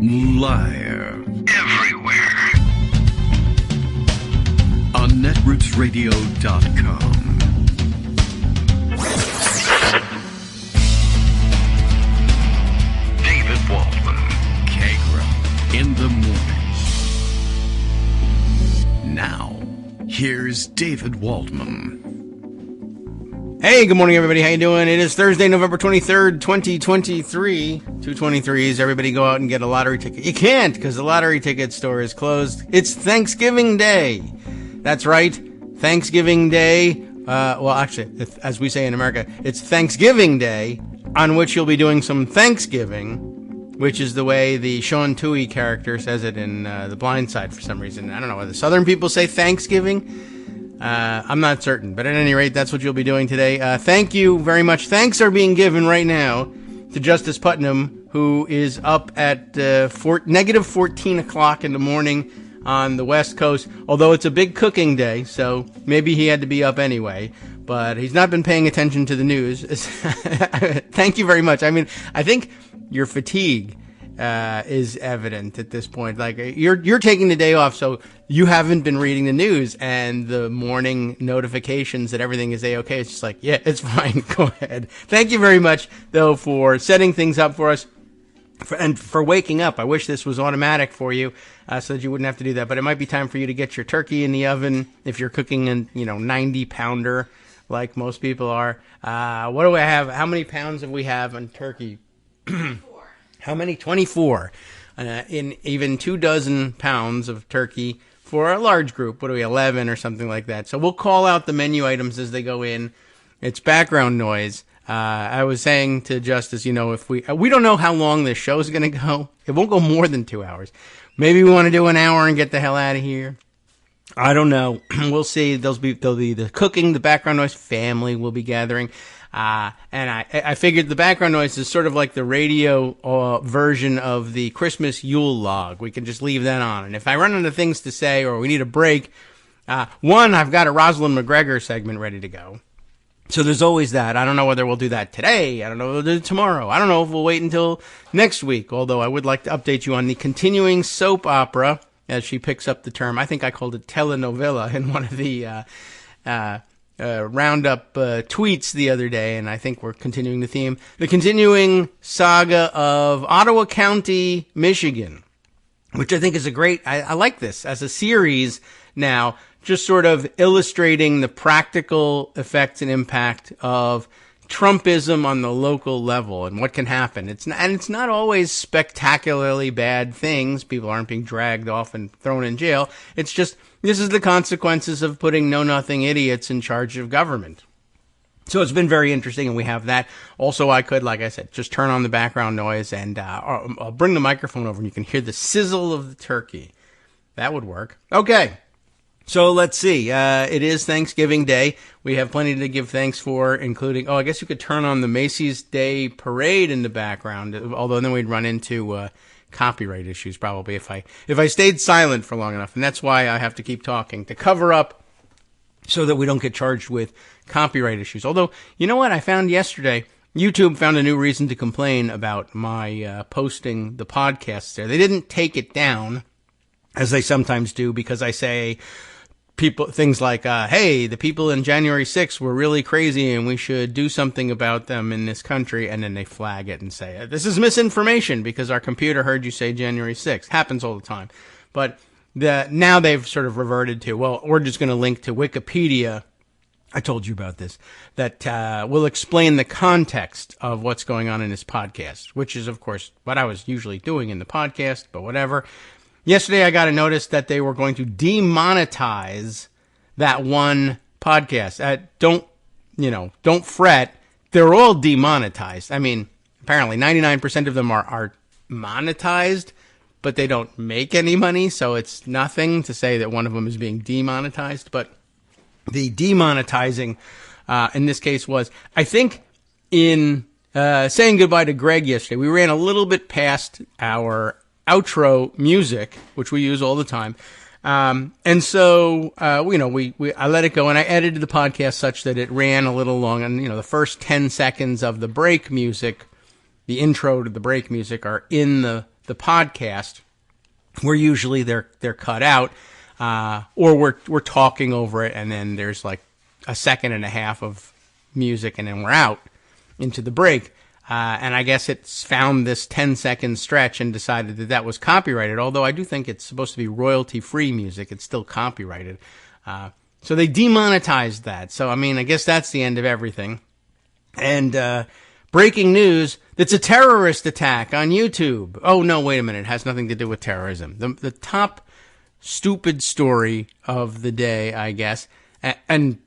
Liar. Everywhere. On netrootsradio.com. David Waldman. Kagro. In the morning. Now, here's David Waldman. Hey, good morning, everybody. How you doing? It is Thursday, November 23rd, 2023. 223s. Everybody go out and get a lottery ticket. You can't, because the lottery ticket store is closed. It's Thanksgiving Day. That's right. Thanksgiving Day. Well, actually, as we say in America, it's Thanksgiving Day, on which you'll be doing some Thanksgiving, which is the way the Sean Toohey character says it in The Blind Side for some reason. I don't know whether Southern people say Thanksgiving. I'm not certain, but at any rate, that's what you'll be doing today. Thank you very much. Thanks are being given right now to Justice Putnam, who is up at negative 14 o'clock in the morning on the West Coast, although it's a big cooking day, so maybe he had to be up anyway, but he's not been paying attention to the news. Thank you very much. I mean, I think your fatigue is evident at this point. Like, you're taking the day off, so you haven't been reading the news and the morning notifications that everything is A-okay. It's just like, yeah, it's fine. Go ahead. Thank you very much, though, for setting things up for us and for waking up. I wish this was automatic for you, so that you wouldn't have to do that. But it might be time for you to get your turkey in the oven if you're cooking a 90-pounder like most people are. What do I have? How many pounds have we have on turkey? How many? 24. In even 24 pounds of turkey for a large group. What do we, 11 or something like that. So we'll call out the menu items as they go in. It's background noise. I was saying to Justice, if we don't know how long this show is going to go. It won't go more than 2 hours. Maybe we want to do an hour and get the hell out of here. I don't know. We'll see. There'll be the cooking, the background noise, family will be gathering. And I figured the background noise is sort of like the radio version of the Christmas Yule log. We can just leave that on. And if I run into things to say or we need a break, one, I've got a Rosalind McGregor segment ready to go. So there's always that. I don't know whether we'll do that today. I don't know if we'll do it tomorrow. I don't know if we'll wait until next week, although I would like to update you on the continuing soap opera, as she picks up the term. I think I called it telenovela in one of the roundup tweets the other day, and I think we're continuing the theme. The continuing saga of Ottawa County, Michigan, which I think is a great, I like this as a series now, just sort of illustrating the practical effects and impact of Trumpism on the local level and what can happen. It's not always spectacularly bad things. People aren't being dragged off and thrown in jail. It's just, this is the consequences of putting know-nothing idiots in charge of government. So it's been very interesting, and we have that. Also, I could, like I said, just turn on the background noise, and I'll bring the microphone over, and you can hear the sizzle of the turkey. That would work. Okay. So let's see. It is Thanksgiving Day. We have plenty to give thanks for, including, I guess you could turn on the Macy's Day Parade in the background, although then we'd run into copyright issues probably if I stayed silent for long enough. And that's why I have to keep talking, to cover up so that we don't get charged with copyright issues. Although, you know what I found yesterday? YouTube found a new reason to complain about my posting the podcasts there. They didn't take it down, as they sometimes do, because I say things like, hey, the people in January 6th were really crazy and we should do something about them in this country. And then they flag it and say, this is misinformation because our computer heard you say January 6th. Happens all the time. But now they've sort of reverted to, well, we're just going to link to Wikipedia. I told you about this, that will explain the context of what's going on in this podcast, which is, of course, what I was usually doing in the podcast, but whatever. Yesterday, I got a notice that they were going to demonetize that one podcast. Don't fret. They're all demonetized. I mean, apparently 99% of them are monetized, but they don't make any money. So it's nothing to say that one of them is being demonetized. But the demonetizing, in this case was, I think in, saying goodbye to Greg yesterday, we ran a little bit past our outro music, which we use all the time. And so, I let it go and I edited the podcast such that it ran a little long. And, the first 10 seconds of the break music, the intro to the break music are in the the podcast, where usually they're cut out, or we're talking over it, and then there's like a second and a half of music, and then we're out into the break. And I guess it's found this 10-second stretch and decided that was copyrighted, although I do think it's supposed to be royalty-free music. It's still copyrighted. So they demonetized that. So, I mean, I guess that's the end of everything. And breaking news, it's a terrorist attack on YouTube. Oh, no, wait a minute. It has nothing to do with terrorism. The top stupid story of the day, I guess, and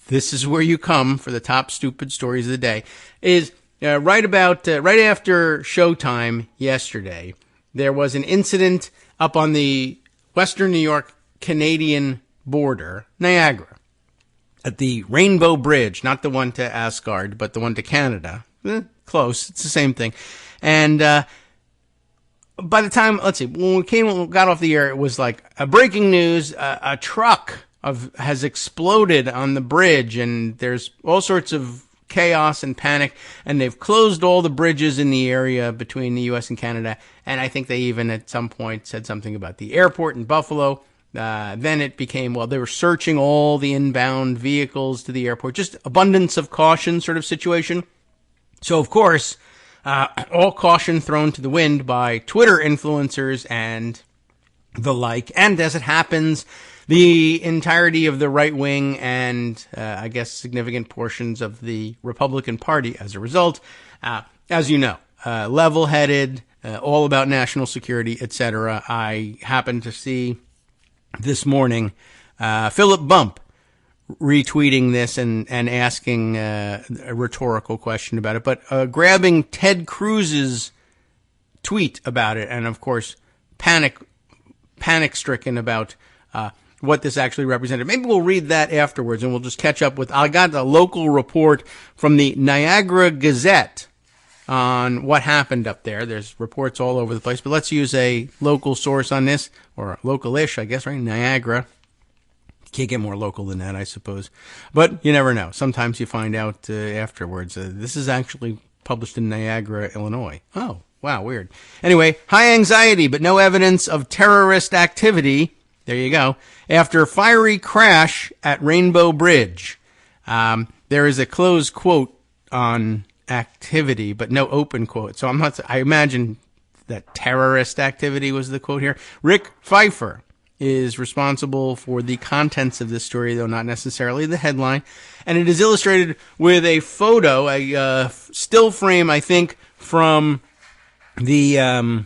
this is where you come for the top stupid stories of the day, is right after showtime yesterday, there was an incident up on the Western New York Canadian border, Niagara, at the Rainbow Bridge, not the one to Asgard, but the one to Canada. Close. It's the same thing. And by the time, let's see, when we got off the air, it was like a breaking news, a truck has exploded on the bridge, and there's all sorts of chaos and panic, and they've closed all the bridges in the area between the U.S. and Canada, and I think they even at some point said something about the airport in Buffalo. Then it became, well, they were searching all the inbound vehicles to the airport, just abundance of caution sort of situation. So, of course, all caution thrown to the wind by Twitter influencers and the like, and as it happens, the entirety of the right wing and, I guess, significant portions of the Republican Party as a result. As you know, level-headed, all about national security, etc. I happened to see this morning Philip Bump retweeting this and asking a rhetorical question about it, but grabbing Ted Cruz's tweet about it, and of course, panic-stricken about what this actually represented. Maybe we'll read that afterwards, and we'll just catch up with. I got a local report from the Niagara Gazette on what happened up there. There's reports all over the place, but let's use a local source on this, or local-ish, I guess, right? Niagara. Can't get more local than that, I suppose. But you never know. Sometimes you find out afterwards. This is actually published in Niagara, Illinois. Oh, wow, weird. Anyway, high anxiety, but no evidence of terrorist activity. There you go. After fiery crash at Rainbow Bridge. There is a closed quote on activity, but no open quote. So I imagine that terrorist activity was the quote here. Rick Pfeiffer is responsible for the contents of this story, though not necessarily the headline. And it is illustrated with a photo, a still frame, I think, from the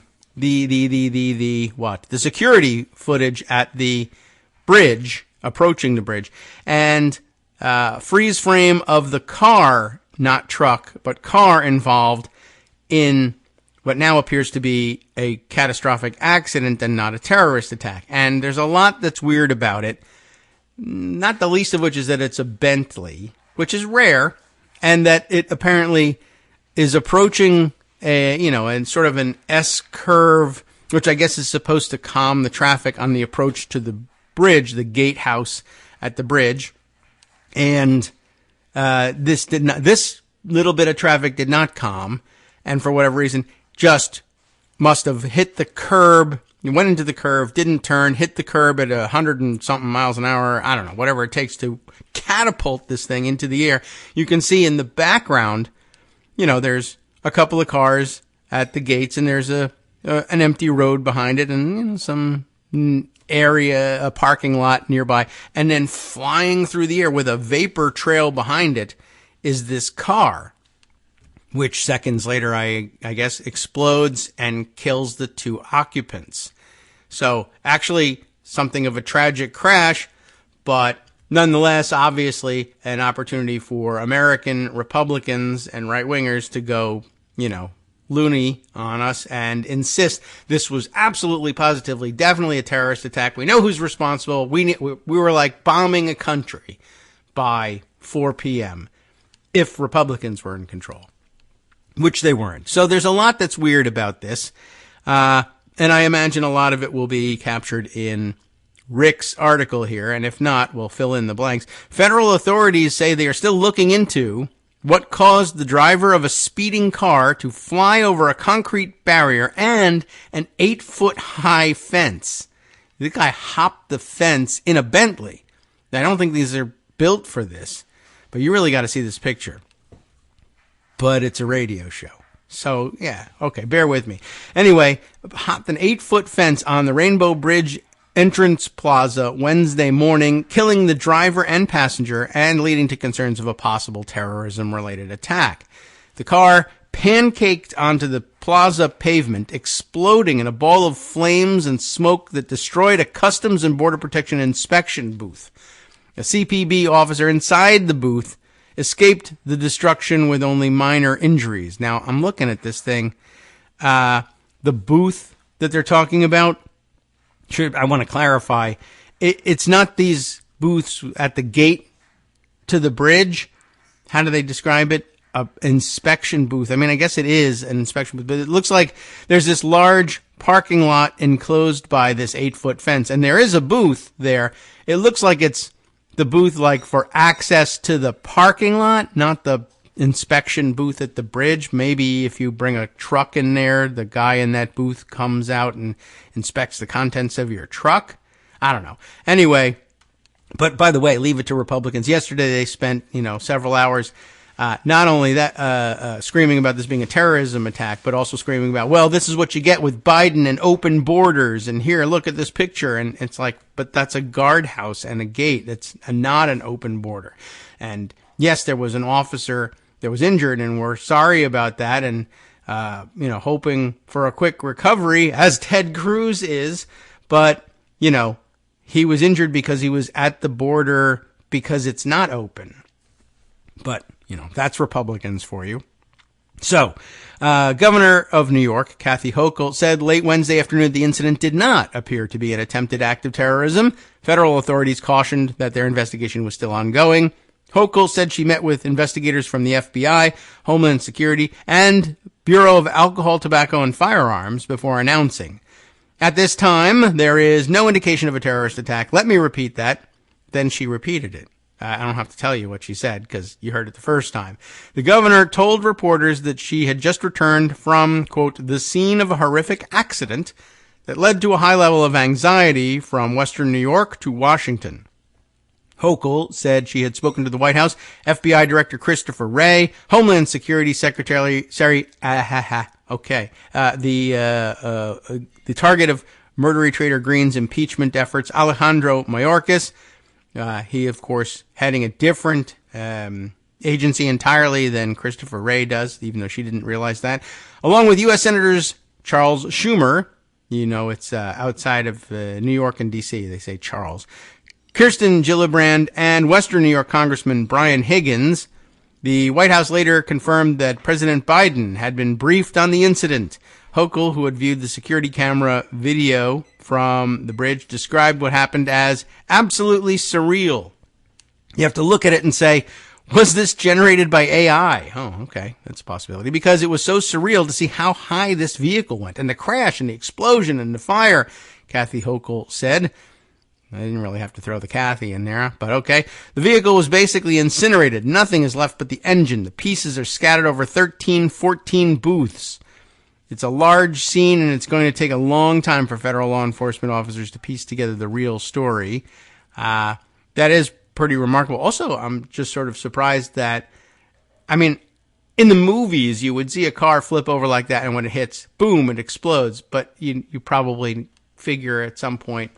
security footage at the bridge, approaching the bridge, and freeze frame of the car, not truck, but car involved in what now appears to be a catastrophic accident and not a terrorist attack. And there's a lot that's weird about it, not the least of which is that it's a Bentley, which is rare, and that it apparently is approaching and sort of an S curve, which I guess is supposed to calm the traffic on the approach to the bridge, the gatehouse at the bridge. And this little bit of traffic did not calm, and for whatever reason, just must have hit the curb. You went into the curve, didn't turn, hit the curb at 100 and something miles an hour. I don't know, whatever it takes to catapult this thing into the air. You can see in the background, there's a couple of cars at the gates, and there's an empty road behind it, and some area, a parking lot nearby, and then flying through the air with a vapor trail behind it is this car, which seconds later, I guess, explodes and kills the two occupants. So actually something of a tragic crash, but nonetheless, obviously, an opportunity for American Republicans and right-wingers to go, loony on us and insist this was absolutely, positively, definitely a terrorist attack. We know who's responsible. We were like bombing a country by 4 p.m. if Republicans were in control, which they weren't. So there's a lot that's weird about this. And I imagine a lot of it will be captured in Rick's article here. And if not, we'll fill in the blanks. Federal authorities say they are still looking into what caused the driver of a speeding car to fly over a concrete barrier and an 8-foot-high fence. The guy hopped the fence in a Bentley. Now, I don't think these are built for this, but you really got to see this picture. But it's a radio show. So, yeah, okay, bear with me. Anyway, hopped an 8-foot fence on the Rainbow Bridge entrance plaza Wednesday morning, killing the driver and passenger and leading to concerns of a possible terrorism-related attack. The car pancaked onto the plaza pavement, exploding in a ball of flames and smoke that destroyed a Customs and Border Protection inspection booth. A CPB officer inside the booth escaped the destruction with only minor injuries. Now, I'm looking at this thing. The booth that they're talking about, I want to clarify, it's not these booths at the gate to the bridge. How do they describe it? An inspection booth. I mean, I guess it is an inspection booth, but it looks like there's this large parking lot enclosed by this 8-foot fence, and there is a booth there. It looks like it's the booth like for access to the parking lot, not the inspection booth at the bridge. Maybe if you bring a truck in there, the guy in that booth comes out and inspects the contents of your truck. I don't know. Anyway, but by the way, leave it to Republicans. Yesterday they spent, several hours not only that screaming about this being a terrorism attack, but also screaming about, well, this is what you get with Biden and open borders, and here, look at this picture. And it's like, but that's a guardhouse and a gate. It's not an open border. And yes, there was an officer that was injured, and we're sorry about that, and hoping for a quick recovery, as Ted Cruz is. But he was injured because he was at the border because it's not open. But that's Republicans for you. So, Governor of New York, Kathy Hochul, said late Wednesday afternoon the incident did not appear to be an attempted act of terrorism. Federal authorities cautioned that their investigation was still ongoing. Hochul said she met with investigators from the FBI, Homeland Security, and Bureau of Alcohol, Tobacco, and Firearms before announcing. At this time, there is no indication of a terrorist attack. Let me repeat that. Then she repeated it. I don't have to tell you what she said because you heard it the first time. The governor told reporters that she had just returned from, quote, the scene of a horrific accident that led to a high level of anxiety from Western New York to Washington. Hochul said she had spoken to the White House, FBI Director Christopher Wray, Homeland Security Secretary, the target of murdery trader Green's impeachment efforts, Alejandro Mayorkas. He, of course, heading a different agency entirely than Christopher Wray does, even though she didn't realize that. Along with U.S. Senators Charles Schumer, it's outside of New York and D.C., they say Charles, Kirsten Gillibrand, and Western New York Congressman Brian Higgins. The White House later confirmed that President Biden had been briefed on the incident. Hochul, who had viewed the security camera video from the bridge, described what happened as absolutely surreal. You have to look at it and say, was this generated by AI? Oh, okay, that's a possibility. Because it was so surreal to see how high this vehicle went, and the crash and the explosion and the fire, Kathy Hochul said. I didn't really have to throw the Kathy in there, but okay. The vehicle was basically incinerated. Nothing is left but the engine. The pieces are scattered over 14 booths. It's a large scene, and it's going to take a long time for federal law enforcement officers to piece together the real story. That is pretty remarkable. Also, I'm just sort of surprised that, in the movies, you would see a car flip over like that, and when it hits, boom, it explodes. But you probably figure at some point,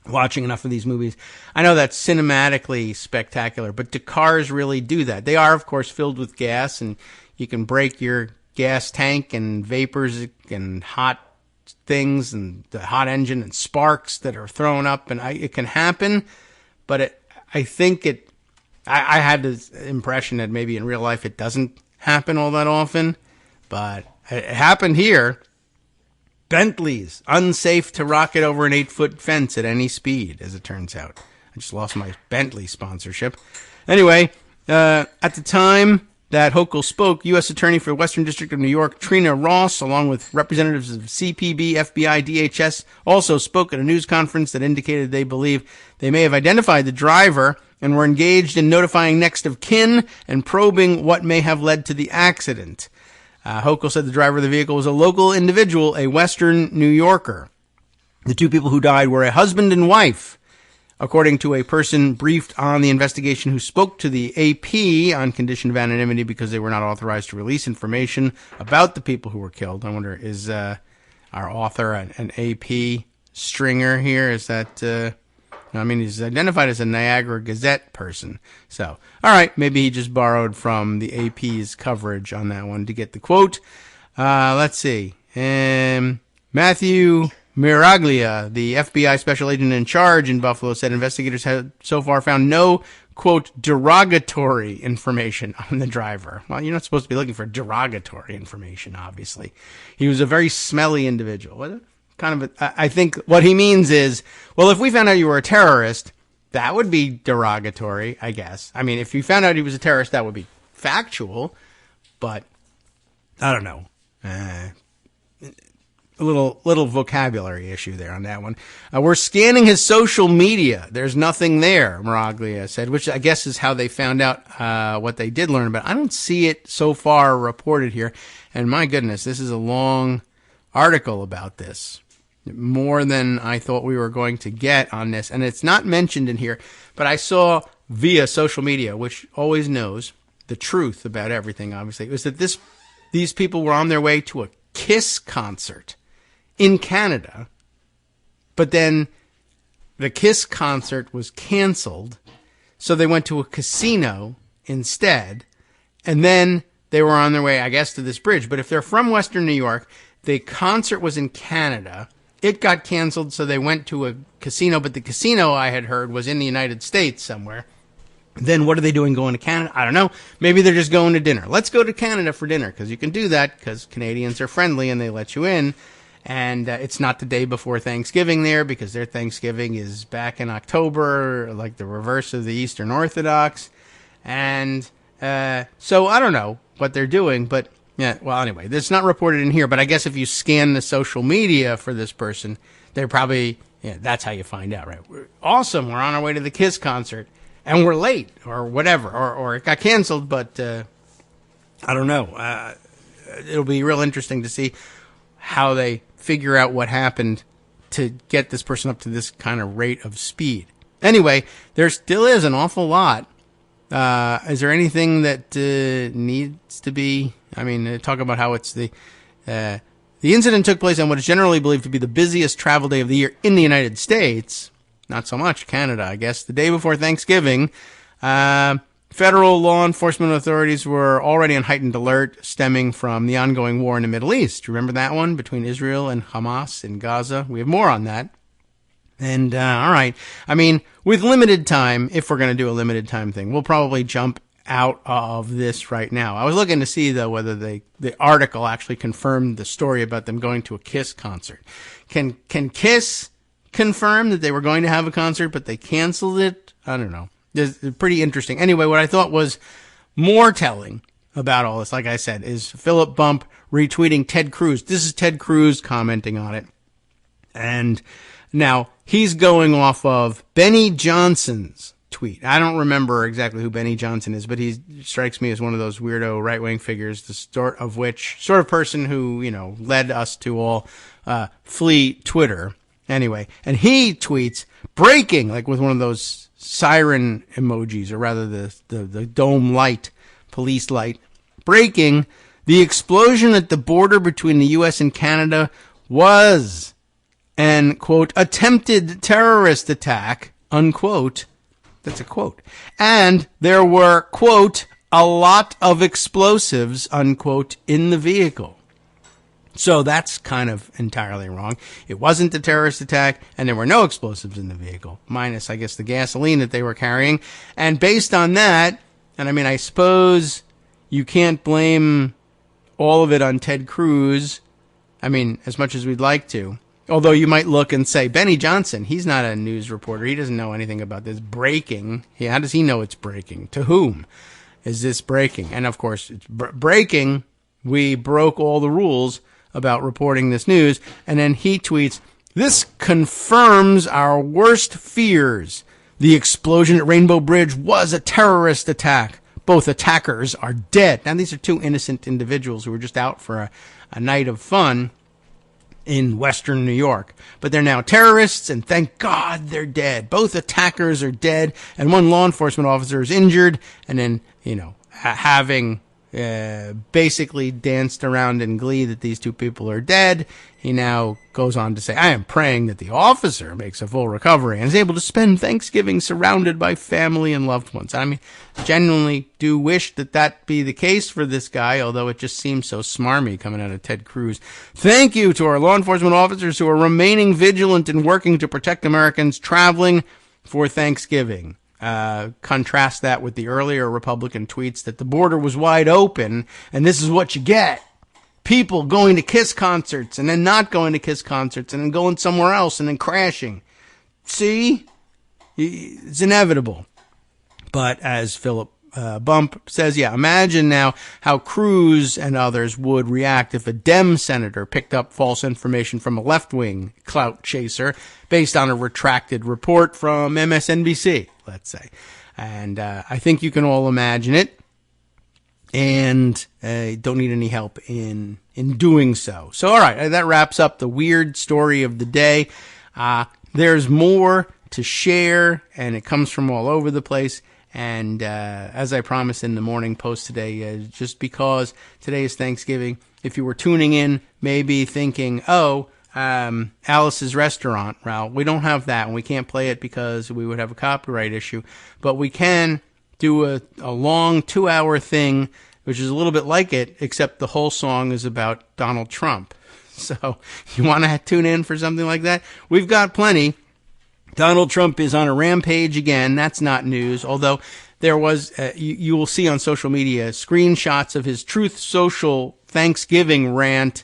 watching enough of these movies, I know that's cinematically spectacular, but do cars really do that? They are, of course, filled with gas, and you can break your gas tank and vapors and hot things and the hot engine and sparks that are thrown up, and it can happen, but I had this impression that maybe in real life it doesn't happen all that often, but it happened here. Bentleys, unsafe to rocket over an 8-foot fence at any speed, as it turns out. I just lost my Bentley sponsorship. Anyway, at the time that Hochul spoke, U.S. Attorney for the Western District of New York, Trina Ross, along with representatives of CPB, FBI, DHS, also spoke at a news conference that indicated they believe they may have identified the driver and were engaged in notifying next of kin and probing what may have led to the accident. Hochul said the driver of the vehicle was a local individual, a Western New Yorker. The two people who died were a husband and wife, according to a person briefed on the investigation who spoke to the AP on condition of anonymity because they were not authorized to release information about the people who were killed. I wonder, is our author an AP stringer here? Is that... I mean, he's identified as a Niagara Gazette person. So, all right, maybe he just borrowed from the AP's coverage on that one to get the quote. Let's see. Matthew Miraglia, the FBI special agent in charge in Buffalo, said investigators have so far found no, quote, derogatory information on the driver. Well, you're not supposed to be looking for derogatory information, obviously. He was a very smelly individual. I think what he means is, well, if we found out you were a terrorist, that would be derogatory, I guess. I mean, if you found out he was a terrorist, that would be factual, but I don't know. A little vocabulary issue there on that one. We're scanning his social media. There's nothing there, Miraglia said, which I guess is how they found out what they did learn about. I don't see it so far reported here. And my goodness, this is a long article about this. More than I thought we were going to get on this. And it's not mentioned in here, but I saw via social media, which always knows the truth about everything, obviously, was that these people were on their way to a Kiss concert in Canada, but then the Kiss concert was canceled, so they went to a casino instead, and then they were on their way, I guess, to this bridge. But if they're from Western New York, the concert was in Canada. It got canceled, so they went to a casino, but the casino, I had heard, was in the United States somewhere. Then what are they doing going to Canada? I don't know. Maybe they're just going to dinner. Let's go to Canada for dinner, because you can do that, because Canadians are friendly and they let you in. And it's not the day before Thanksgiving there, because their Thanksgiving is back in October, like the reverse of the Eastern Orthodox. And so I don't know what they're doing, but... yeah, well, anyway, it's not reported in here, but I guess if you scan the social media for this person, they're probably, that's how you find out, right? Awesome, we're on our way to the Kiss concert, and we're late, or whatever, or it got canceled, but I don't know. It'll be real interesting to see how they figure out what happened to get this person up to this kind of rate of speed. Anyway, there still is an awful lot. Is there anything that needs to be... I mean, talk about how it's the incident took place on what is generally believed to be the busiest travel day of the year in the United States. Not so much Canada, I guess. The day before Thanksgiving, federal law enforcement authorities were already on heightened alert stemming from the ongoing war in the Middle East. Remember that one between Israel and Hamas in Gaza? We have more on that. And, all right. I mean, with limited time, if we're going to do a limited time thing, we'll probably jump out of this right now. I was looking to see, though, whether the article actually confirmed the story about them going to a Kiss concert. Can Kiss confirm that they were going to have a concert, but they canceled it? I don't know. It's pretty interesting. Anyway, what I thought was more telling about all this, like I said, is Philip Bump retweeting Ted Cruz. This is Ted Cruz commenting on it. And now he's going off of Benny Johnson's tweet. I don't remember exactly who Benny Johnson is, but he strikes me as one of those weirdo right-wing figures, the sort of person who, led us to all flee Twitter. Anyway, and he tweets, breaking, like with one of those siren emojis, or rather the dome light, police light. Breaking, the explosion at the border between the U.S. and Canada was an, quote, attempted terrorist attack, unquote. That's a quote. And there were, quote, a lot of explosives, unquote, in the vehicle. So that's kind of entirely wrong. It wasn't a terrorist attack, and there were no explosives in the vehicle, minus, I guess, the gasoline that they were carrying. And based on that, and I mean, I suppose you can't blame all of it on Ted Cruz, I mean, as much as we'd like to. Although you might look and say, Benny Johnson, he's not a news reporter. He doesn't know anything about this breaking. How does he know it's breaking? To whom is this breaking? And, of course, it's breaking. We broke all the rules about reporting this news. And then he tweets, this confirms our worst fears. The explosion at Rainbow Bridge was a terrorist attack. Both attackers are dead. Now, these are two innocent individuals who were just out for a night of fun in Western New York. But they're now terrorists, and thank God they're dead. Both attackers are dead, and one law enforcement officer is injured, and then, having basically danced around in glee that these two people are dead, he now goes on to say, I am praying that the officer makes a full recovery and is able to spend Thanksgiving surrounded by family and loved ones. I mean, genuinely do wish that be the case for this guy, although it just seems so smarmy coming out of Ted Cruz. Thank you to our law enforcement officers who are remaining vigilant and working to protect Americans traveling for Thanksgiving. Contrast that with the earlier Republican tweets that the border was wide open, and this is what you get. People going to Kiss concerts and then not going to Kiss concerts and then going somewhere else and then crashing. See? It's inevitable. But as Philip Bump says, imagine now how Cruz and others would react if a Dem senator picked up false information from a left-wing clout chaser based on a retracted report from MSNBC, let's say. And I think you can all imagine it. And don't need any help in doing so. So, all right, that wraps up the weird story of the day. There's more to share, and it comes from all over the place. And as I promised in the morning post today, just because today is Thanksgiving, if you were tuning in, maybe thinking, Alice's Restaurant, well, we don't have that, and we can't play it because we would have a copyright issue. But we can do a long 2-hour thing, which is a little bit like it, except the whole song is about Donald Trump. So you want to tune in for something like that? We've got plenty. Donald Trump is on a rampage again. That's not news, although there was, you will see on social media, screenshots of his Truth Social Thanksgiving rant,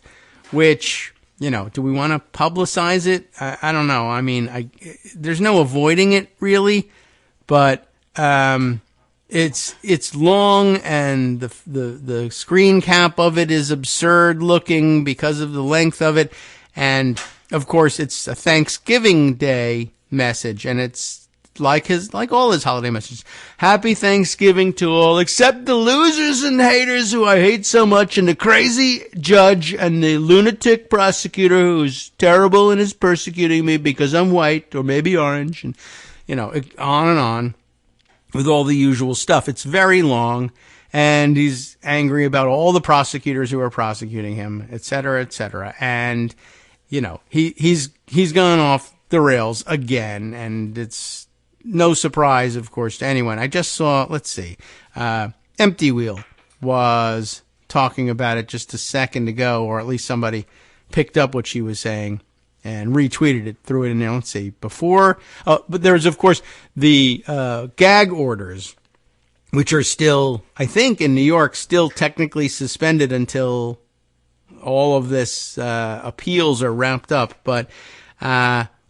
which, do we want to publicize it? I don't know. I mean, there's no avoiding it, really, but it's long, and the screen cap of it is absurd looking because of the length of it, and of course it's a Thanksgiving Day message, and it's like all his holiday messages. Happy Thanksgiving to all, except the losers and haters who I hate so much, and the crazy judge and the lunatic prosecutor who's terrible and is persecuting me because I'm white or maybe orange, and on and on with all the usual stuff. It's very long, and he's angry about all the prosecutors who are prosecuting him, et cetera, and he's gone off the rails again, and it's no surprise, of course, to anyone. I just saw, Empty Wheel was talking about it just a second ago, or at least somebody picked up what she was saying and retweeted it, threw it in there. Let's see. But there's, of course, the gag orders, which are still, I think, in New York, still technically suspended until all of this appeals are wrapped up. But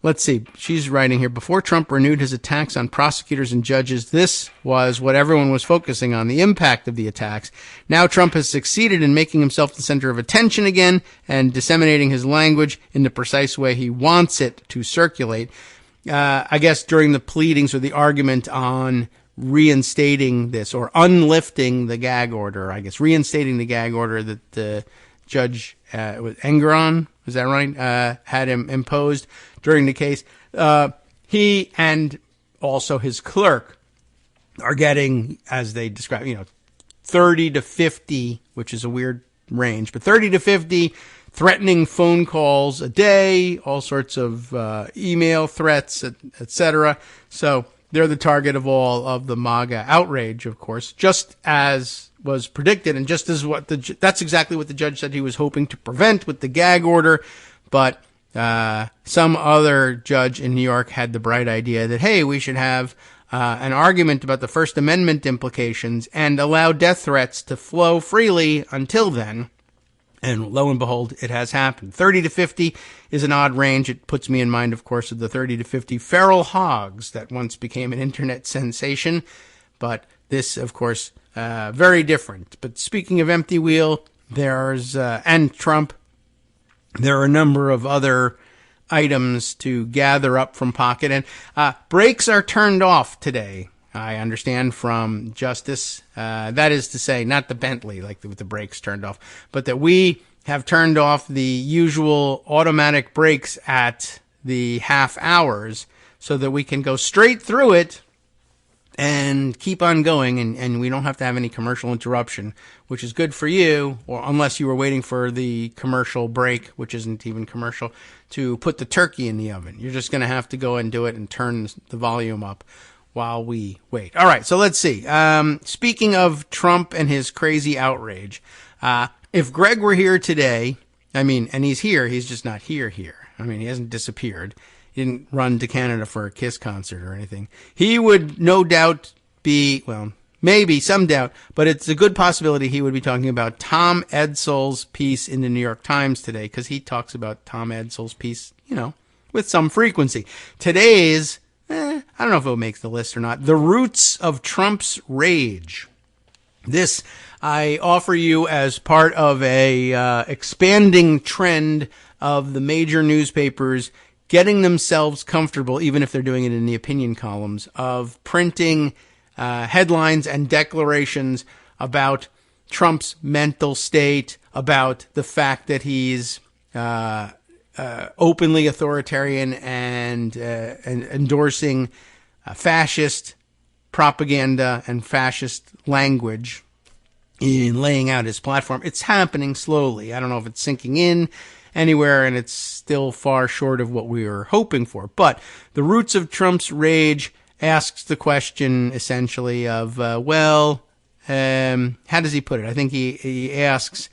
let's see. She's writing here, before Trump renewed his attacks on prosecutors and judges, this was what everyone was focusing on, the impact of the attacks. Now Trump has succeeded in making himself the center of attention again and disseminating his language in the precise way he wants it to circulate. I guess during the pleadings or the argument on reinstating this or unlifting the gag order, reinstating the gag order that the Judge Engeron, is that right, had him imposed during the case. He and also his clerk are getting, as they describe, 30 to 50, which is a weird range, but 30 to 50 threatening phone calls a day, all sorts of email threats, etc. So they're the target of all of the MAGA outrage, of course, just as was predicted, and just as that's exactly what the judge said he was hoping to prevent with the gag order. But some other judge in New York had the bright idea that, hey, we should have an argument about the First Amendment implications and allow death threats to flow freely until then. And lo and behold, it has happened. 30 to 50 is an odd range. It puts me in mind, of course, of the 30 to 50 feral hogs that once became an internet sensation. But this, of course, very different. But speaking of Empty Wheel, and Trump, there are a number of other items to gather up from Pocket. And brakes are turned off today, I understand from Justice. That is to say, not the Bentley, like with the brakes turned off, but that we have turned off the usual automatic brakes at the half hours so that we can go straight through it and keep on going, and we don't have to have any commercial interruption, which is good for you, or unless you were waiting for the commercial break, which isn't even commercial, to put the turkey in the oven. You're just going to have to go and do it and turn the volume up while we wait. All right, so let's see. Speaking of Trump and his crazy outrage, if Greg were here today, and he's here, he's just not here. He hasn't disappeared. He didn't run to Canada for a Kiss concert or anything. He would no doubt be, well, maybe some doubt, but it's a good possibility he would be talking about Tom Edsel's piece in the New York Times today, because he talks about Tom Edsel's piece, with some frequency. Today's, I don't know if it makes the list or not, The Roots of Trump's Rage. This I offer you as part of a expanding trend of the major newspapers getting themselves comfortable, even if they're doing it in the opinion columns, of printing headlines and declarations about Trump's mental state, about the fact that he's openly authoritarian and endorsing fascist propaganda and fascist language in laying out his platform. It's happening slowly. I don't know if it's sinking in anywhere, and it's still far short of what we were hoping for. But The Roots of Trump's Rage asks the question, essentially, of, how does he put it? I think he asks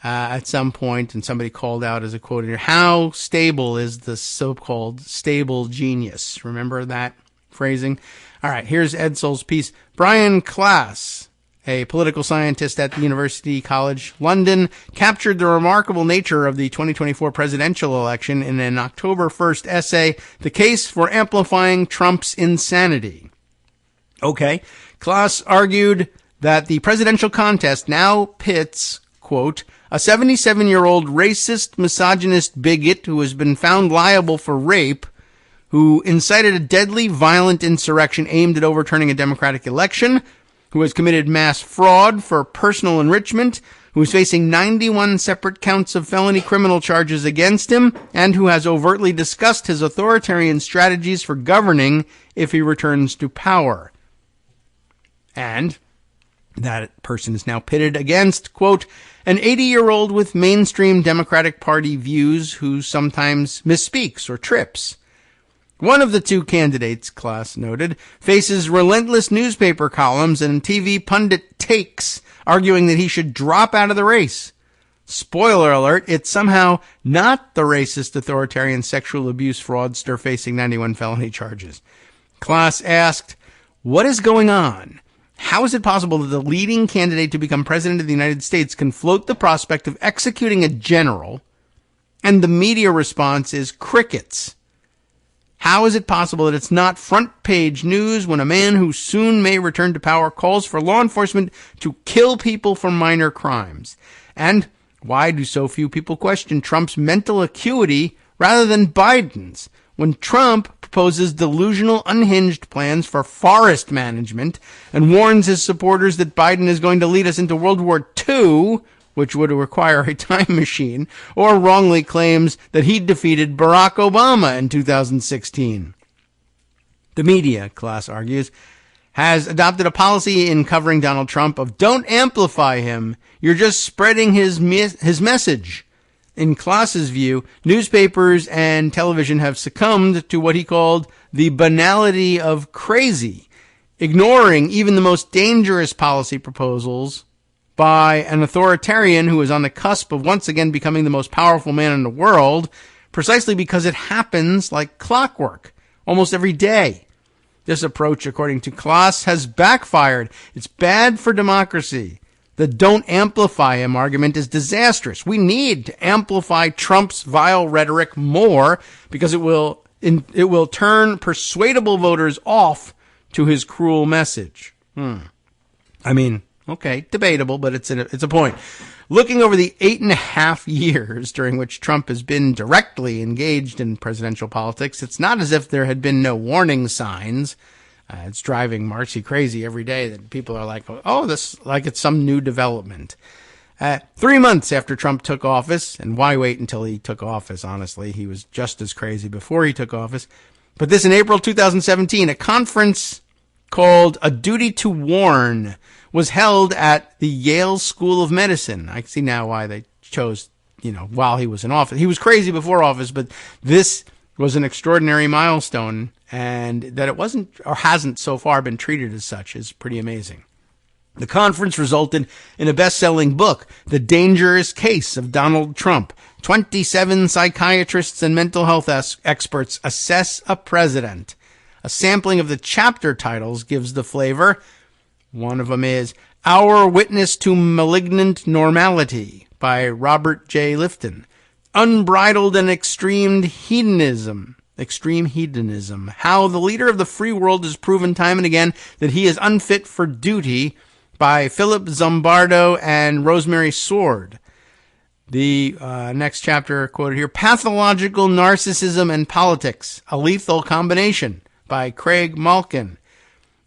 at some point, and somebody called out as a quote here, how stable is the so-called stable genius? Remember that phrasing? All right, here's Edsel's piece. Brian Klaas, a political scientist at the University College London, captured the remarkable nature of the 2024 presidential election in an October 1st essay, The Case for Amplifying Trump's Insanity. Okay, Klaas argued that the presidential contest now pits, quote, a 77-year-old racist, misogynist bigot who has been found liable for rape, who incited a deadly, violent insurrection aimed at overturning a democratic election, who has committed mass fraud for personal enrichment, who is facing 91 separate counts of felony criminal charges against him, and who has overtly discussed his authoritarian strategies for governing if he returns to power. And that person is now pitted against, quote, an 80-year-old with mainstream Democratic Party views who sometimes misspeaks or trips. One of the two candidates, Klaas noted, faces relentless newspaper columns and TV pundit takes, arguing that he should drop out of the race. Spoiler alert, it's somehow not the racist, authoritarian, sexual abuse fraudster facing 91 felony charges. Klaas asked, what is going on? How is it possible that the leading candidate to become president of the United States can float the prospect of executing a general, and the media response is crickets? How is it possible that it's not front page news when a man who soon may return to power calls for law enforcement to kill people for minor crimes? And why do so few people question Trump's mental acuity rather than Biden's, when Trump proposes delusional, unhinged plans for forest management and warns his supporters that Biden is going to lead us into World War II, which would require a time machine, or wrongly claims that he defeated Barack Obama in 2016. The media, Klaas argues, has adopted a policy in covering Donald Trump of don't amplify him, you're just spreading his message. In Klaas's view, newspapers and television have succumbed to what he called the banality of crazy, ignoring even the most dangerous policy proposals by an authoritarian who is on the cusp of once again becoming the most powerful man in the world, precisely because it happens like clockwork, almost every day. This approach, according to Klaas, has backfired. It's bad for democracy. The don't amplify him argument is disastrous. We need to amplify Trump's vile rhetoric more because it will turn persuadable voters off to his cruel message. Okay, debatable, but it's a point. Looking over the 8.5 years during which Trump has been directly engaged in presidential politics, it's not as if there had been no warning signs. It's driving Marcy crazy every day that people are like, oh, this, like it's some new development. 3 months after Trump took office, and why wait until he took office, honestly? He was just as crazy before he took office. But this in April 2017, a conference called A Duty to Warn was held at the Yale School of Medicine. I see now why they chose, while he was in office. He was crazy before office, but this was an extraordinary milestone, and that it wasn't or hasn't so far been treated as such is pretty amazing. The conference resulted in a best-selling book, The Dangerous Case of Donald Trump. 27 psychiatrists and mental health experts assess a president. A sampling of the chapter titles gives the flavor. One of them is Our Witness to Malignant Normality by Robert J. Lifton. Unbridled and Extreme Hedonism. How the leader of the free world has proven time and again that he is unfit for duty by Philip Zimbardo and Rosemary Sword. The next chapter quoted here, Pathological Narcissism and Politics, a Lethal Combination by Craig Malkin.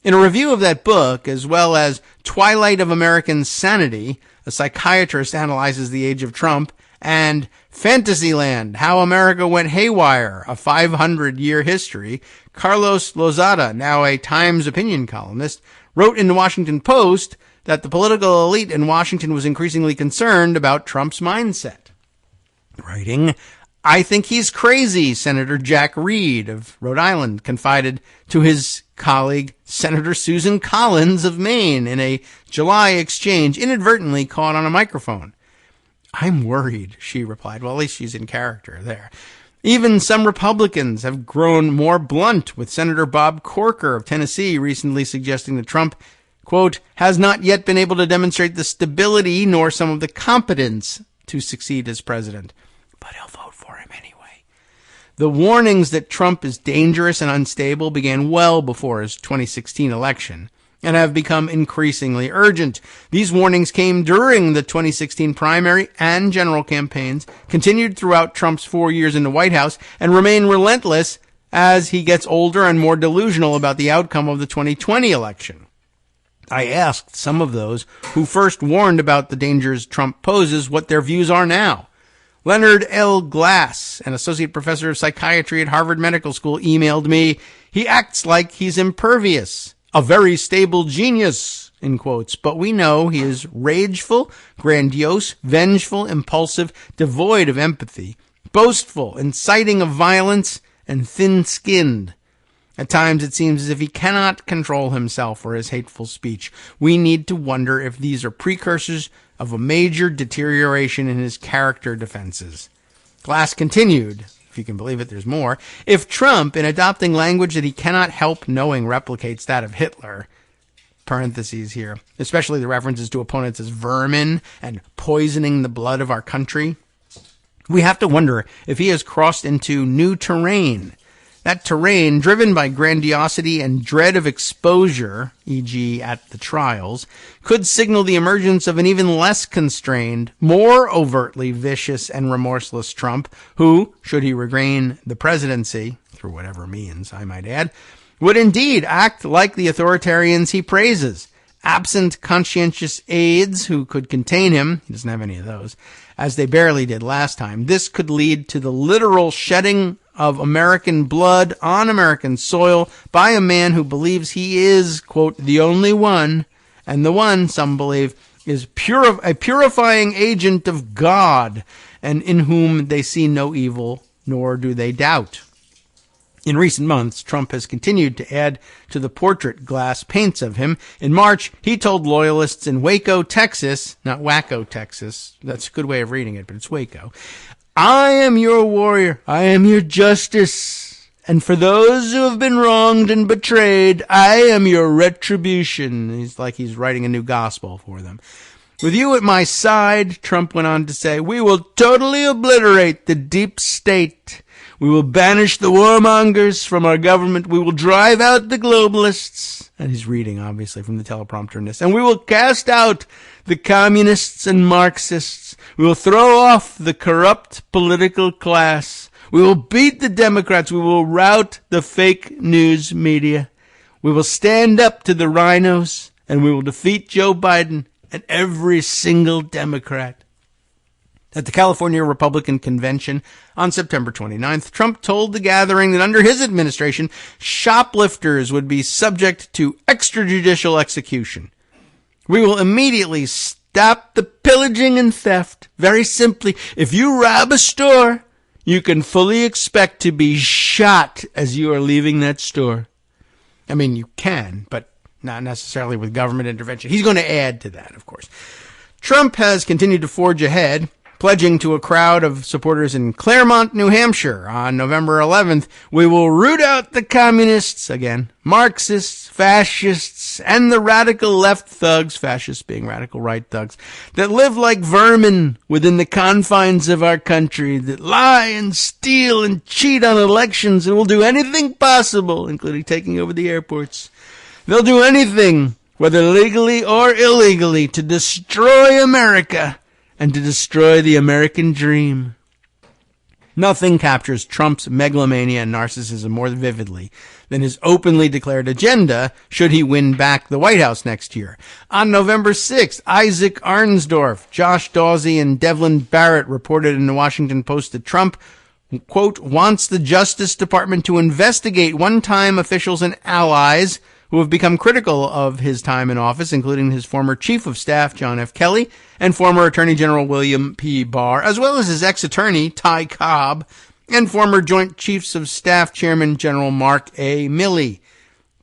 In a review of that book, as well as Twilight of American Sanity, a psychiatrist analyzes the age of Trump, and Fantasyland, How America Went Haywire, a 500-year history, Carlos Lozada, now a Times opinion columnist, wrote in the Washington Post that the political elite in Washington was increasingly concerned about Trump's mindset. Writing, I think he's crazy, Senator Jack Reed of Rhode Island confided to his colleague Senator Susan Collins of Maine in a July exchange inadvertently caught on a microphone. I'm worried, she replied. Well, at least she's in character there. Even some Republicans have grown more blunt, with Senator Bob Corker of Tennessee recently suggesting that Trump, quote, has not yet been able to demonstrate the stability nor some of the competence to succeed as president. But he'll vote for him anyway. The warnings that Trump is dangerous and unstable began well before his 2016 election and have become increasingly urgent. These warnings came during the 2016 primary and general campaigns, continued throughout Trump's 4 years in the White House, and remain relentless as he gets older and more delusional about the outcome of the 2020 election. I asked some of those who first warned about the dangers Trump poses what their views are now. Leonard L. Glass, an associate professor of psychiatry at Harvard Medical School, emailed me, he acts like he's impervious. A very stable genius, in quotes, but we know he is rageful, grandiose, vengeful, impulsive, devoid of empathy, boastful, inciting of violence, and thin-skinned. At times it seems as if he cannot control himself or his hateful speech. We need to wonder if these are precursors of a major deterioration in his character defenses. Glass continued, if you can believe it, there's more. If Trump, in adopting language that he cannot help knowing replicates that of Hitler, parentheses here, especially the references to opponents as vermin and poisoning the blood of our country, we have to wonder if he has crossed into new terrain. That terrain, driven by grandiosity and dread of exposure, e.g. at the trials, could signal the emergence of an even less constrained, more overtly vicious and remorseless Trump, who, should he regain the presidency, through whatever means, I might add, would indeed act like the authoritarians he praises. Absent conscientious aides who could contain him, he doesn't have any of those, as they barely did last time, this could lead to the literal shedding of American blood on American soil by a man who believes he is, quote, the only one, and the one, some believe, is a purifying agent of God, and in whom they see no evil, nor do they doubt. In recent months, Trump has continued to add to the portrait Glass paints of him. In March, he told loyalists in Waco, Texas, not Waco, Texas, that's a good way of reading it, but it's Waco, I am your warrior, I am your justice, and for those who have been wronged and betrayed, I am your retribution. He's like he's writing a new gospel for them. With you at my side, Trump went on to say, we will totally obliterate the deep state. We will banish the warmongers from our government. We will drive out the globalists. And he's reading, obviously, from the teleprompter in this. And we will cast out the communists and Marxists. We will throw off the corrupt political class. We will beat the Democrats. We will rout the fake news media. We will stand up to the rhinos. And we will defeat Joe Biden and every single Democrat. At the California Republican Convention on September 29th, Trump told the gathering that under his administration, shoplifters would be subject to extrajudicial execution. We will immediately stop the pillaging and theft. Very simply, if you rob a store, you can fully expect to be shot as you are leaving that store. I mean, you can, but not necessarily with government intervention. He's going to add to that, of course. Trump has continued to forge ahead, pledging to a crowd of supporters in Claremont, New Hampshire on November 11th, we will root out the communists, again, Marxists, fascists, and the radical left thugs, fascists being radical right thugs, that live like vermin within the confines of our country, that lie and steal and cheat on elections and will do anything possible, including taking over the airports. They'll do anything, whether legally or illegally, to destroy America and to destroy the American dream. Nothing captures Trump's megalomania and narcissism more vividly than his openly declared agenda should he win back the White House next year. On November 6th, Isaac Arnsdorf, Josh Dawsey, and Devlin Barrett reported in the Washington Post that Trump, quote, wants the Justice Department to investigate one-time officials and allies who have become critical of his time in office, including his former Chief of Staff, John F. Kelly, and former Attorney General William P. Barr, as well as his ex-attorney, Ty Cobb, and former Joint Chiefs of Staff Chairman General Mark A. Milley.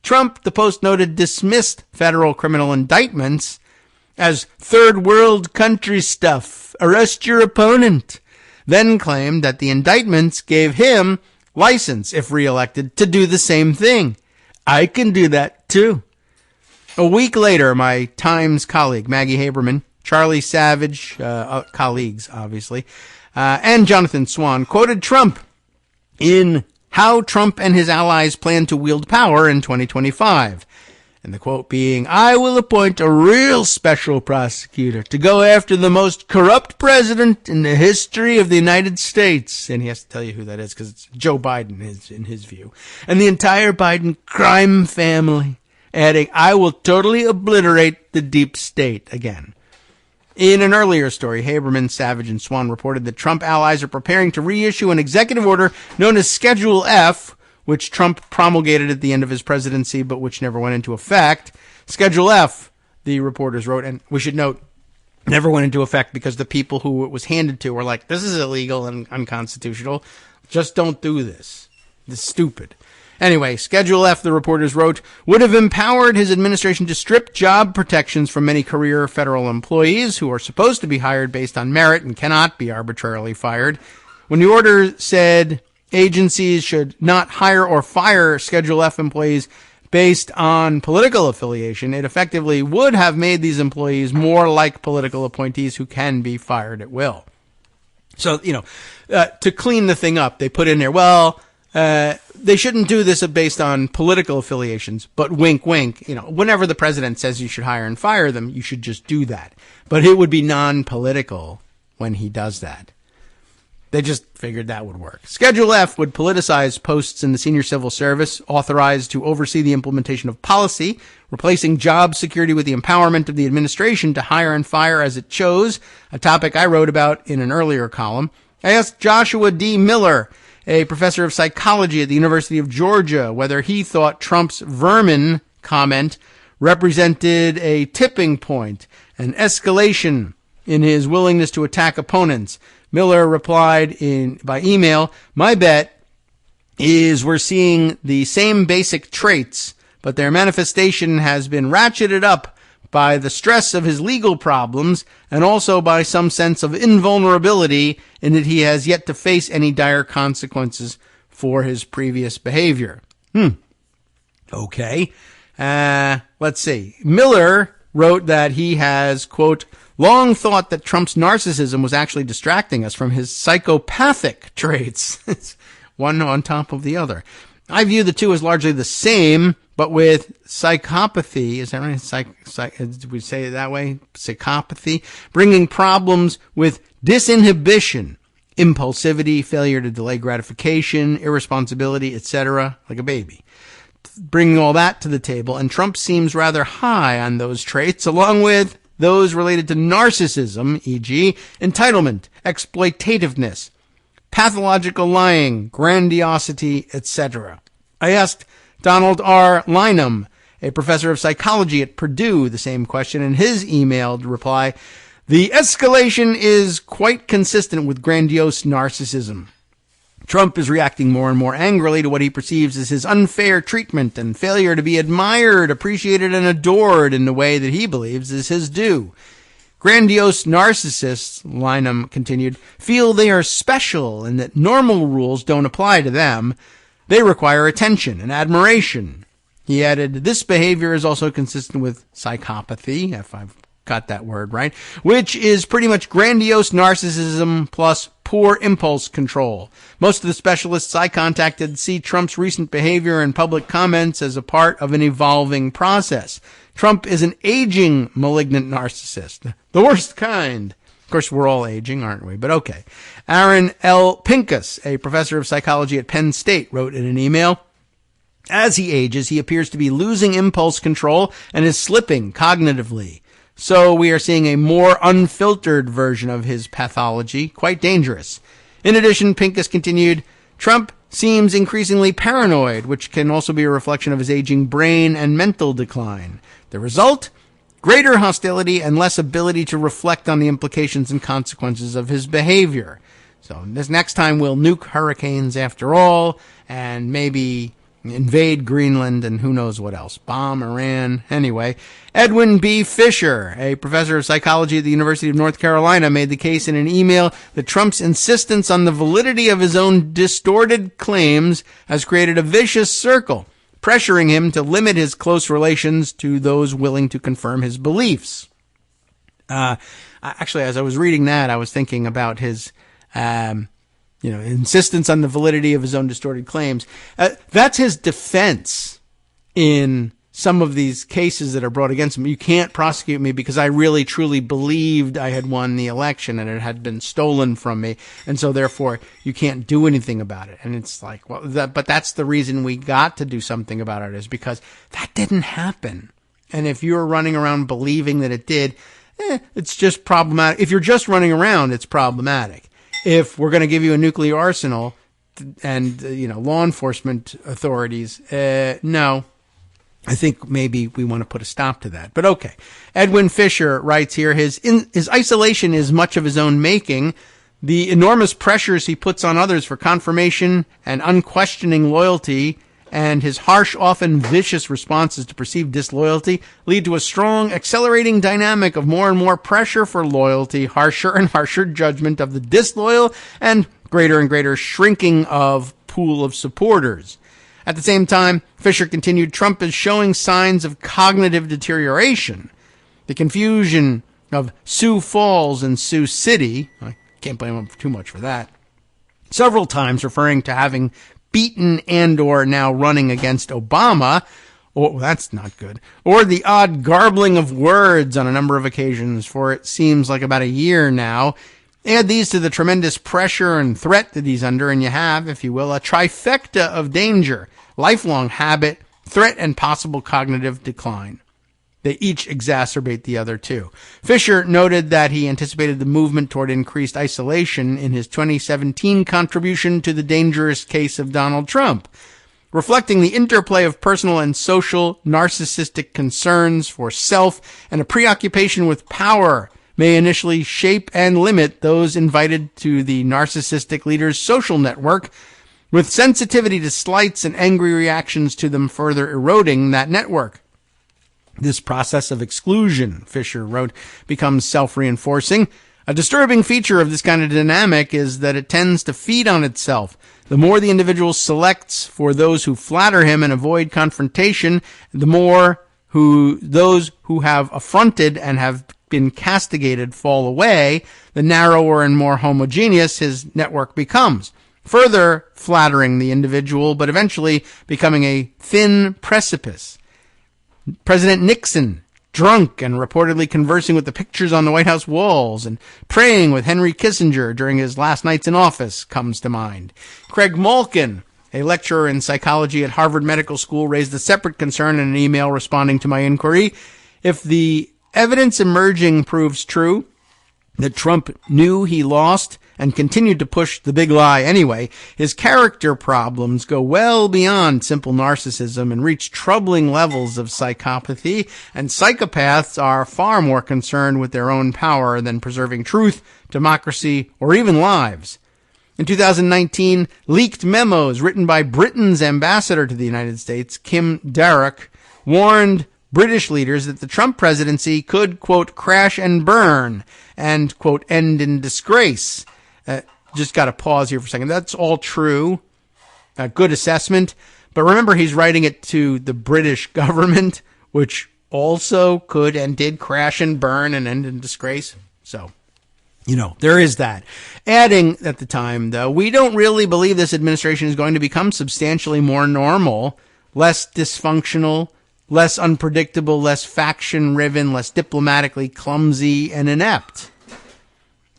Trump, the Post noted, dismissed federal criminal indictments as third world country stuff. Arrest your opponent. Then claimed that the indictments gave him license, if reelected, to do the same thing. I can do that, too. A week later, my Times colleague, Maggie Haberman, Charlie Savage, colleagues, obviously, and Jonathan Swan quoted Trump in How Trump and His Allies Plan to Wield Power in 2025. And the quote being, I will appoint a real special prosecutor to go after the most corrupt president in the history of the United States. And he has to tell you who that is because it's Joe Biden, in his view. And the entire Biden crime family. Adding, I will totally obliterate the deep state again. In an earlier story, Haberman, Savage, and Swan reported that Trump allies are preparing to reissue an executive order known as Schedule F, which Trump promulgated at the end of his presidency, but which never went into effect. Schedule F, the reporters wrote, and we should note, never went into effect because the people who it was handed to were like, this is illegal and unconstitutional. Just don't do this. This is stupid. Anyway, Schedule F, the reporters wrote, would have empowered his administration to strip job protections from many career federal employees who are supposed to be hired based on merit and cannot be arbitrarily fired. When the order said agencies should not hire or fire Schedule F employees based on political affiliation, it effectively would have made these employees more like political appointees who can be fired at will. So, to clean the thing up, they put in there, they shouldn't do this based on political affiliations, but wink, wink, whenever the president says you should hire and fire them, you should just do that. But it would be non-political when he does that. They just figured that would work. Schedule F would politicize posts in the senior civil service authorized to oversee the implementation of policy, replacing job security with the empowerment of the administration to hire and fire as it chose, a topic I wrote about in an earlier column. I asked Joshua D. Miller, a professor of psychology at the University of Georgia, whether he thought Trump's vermin comment represented a tipping point, an escalation in his willingness to attack opponents. Miller replied by email, my bet is we're seeing the same basic traits, but their manifestation has been ratcheted up by the stress of his legal problems and also by some sense of invulnerability in that he has yet to face any dire consequences for his previous behavior. Okay. Let's see. Miller wrote that he has, quote, long thought that Trump's narcissism was actually distracting us from his psychopathic traits. It's one on top of the other. I view the two as largely the same, but with psychopathy, is that right? Did we say it that way? Psychopathy, bringing problems with disinhibition, impulsivity, failure to delay gratification, irresponsibility, etc., like a baby. Bringing all that to the table, and Trump seems rather high on those traits, along with those related to narcissism, e.g., entitlement, exploitativeness, pathological lying, grandiosity, etc. I asked Donald R. Lynham, a professor of psychology at Purdue, the same question, and his emailed reply, the escalation is quite consistent with grandiose narcissism. Trump is reacting more and more angrily to what he perceives as his unfair treatment and failure to be admired, appreciated, and adored in the way that he believes is his due. Grandiose narcissists, Lynham continued, feel they are special and that normal rules don't apply to them. They require attention and admiration. He added, this behavior is also consistent with psychopathy, if I've got that word right, which is pretty much grandiose narcissism plus poor impulse control. Most of the specialists I contacted see Trump's recent behavior and public comments as a part of an evolving process. Trump is an aging malignant narcissist. The worst kind. Of course, we're all aging, aren't we? But okay. Aaron L. Pincus, a professor of psychology at Penn State, wrote in an email, as he ages, he appears to be losing impulse control and is slipping cognitively. So we are seeing a more unfiltered version of his pathology, quite dangerous. In addition, Pincus continued, Trump seems increasingly paranoid, which can also be a reflection of his aging brain and mental decline. The result? Greater hostility and less ability to reflect on the implications and consequences of his behavior. So this next time we'll nuke hurricanes after all, and maybe invade Greenland and who knows what else. Bomb Iran. Anyway, Edwin B. Fisher, a professor of psychology at the University of North Carolina, made the case in an email that Trump's insistence on the validity of his own distorted claims has created a vicious circle, pressuring him to limit his close relations to those willing to confirm his beliefs. Actually, as I was reading that, I was thinking about his insistence on the validity of his own distorted claims. That's his defense in some of these cases that are brought against him. You can't prosecute me because I really truly believed I had won the election and it had been stolen from me. And so therefore you can't do anything about it. And it's like, well, but that's the reason we got to do something about it, is because that didn't happen. And if you're running around believing that it did, it's just problematic. If you're just running around, it's problematic. If we're going to give you a nuclear arsenal and, law enforcement authorities, no, I think maybe we want to put a stop to that. But okay. Edwin Fisher writes here, his isolation is much of his own making. The enormous pressures he puts on others for confirmation and unquestioning loyalty and his harsh, often vicious responses to perceived disloyalty lead to a strong, accelerating dynamic of more and more pressure for loyalty, harsher and harsher judgment of the disloyal, and greater shrinking of pool of supporters. At the same time, Fisher continued, Trump is showing signs of cognitive deterioration. The confusion of Sioux Falls and Sioux City, I can't blame him too much for that, several times referring to having beaten and or now running against Obama, that's not good, or the odd garbling of words on a number of occasions for it seems like about a year now. Add these to the tremendous pressure and threat that he's under, and you have, if you will, a trifecta of danger, lifelong habit, threat, and possible cognitive decline. They each exacerbate the other two. Fisher noted that he anticipated the movement toward increased isolation in his 2017 contribution to the dangerous case of Donald Trump, reflecting the interplay of personal and social narcissistic concerns for self and a preoccupation with power may initially shape and limit those invited to the narcissistic leader's social network, with sensitivity to slights and angry reactions to them further eroding that network. This process of exclusion, Fisher wrote, becomes self-reinforcing. A disturbing feature of this kind of dynamic is that it tends to feed on itself. The more the individual selects for those who flatter him and avoid confrontation, the more those who have affronted and have been castigated fall away, the narrower and more homogeneous his network becomes, further flattering the individual, but eventually becoming a thin precipice. President Nixon, drunk and reportedly conversing with the pictures on the White House walls and praying with Henry Kissinger during his last nights in office, comes to mind. Craig Malkin, a lecturer in psychology at Harvard Medical School, raised a separate concern in an email responding to my inquiry. If the evidence emerging proves true, that Trump knew he lost and continued to push the big lie anyway, his character problems go well beyond simple narcissism and reach troubling levels of psychopathy, and psychopaths are far more concerned with their own power than preserving truth, democracy, or even lives. In 2019, leaked memos written by Britain's ambassador to the United States, Kim Darroch, warned British leaders that the Trump presidency could, quote, crash and burn and, quote, end in disgrace. Just got to pause here for a second. That's all true. Good assessment. But remember, he's writing it to the British government, which also could and did crash and burn and end in disgrace. So, there is that. Adding at the time, though, we don't really believe this administration is going to become substantially more normal, less dysfunctional, less unpredictable, less faction-riven, less diplomatically clumsy and inept.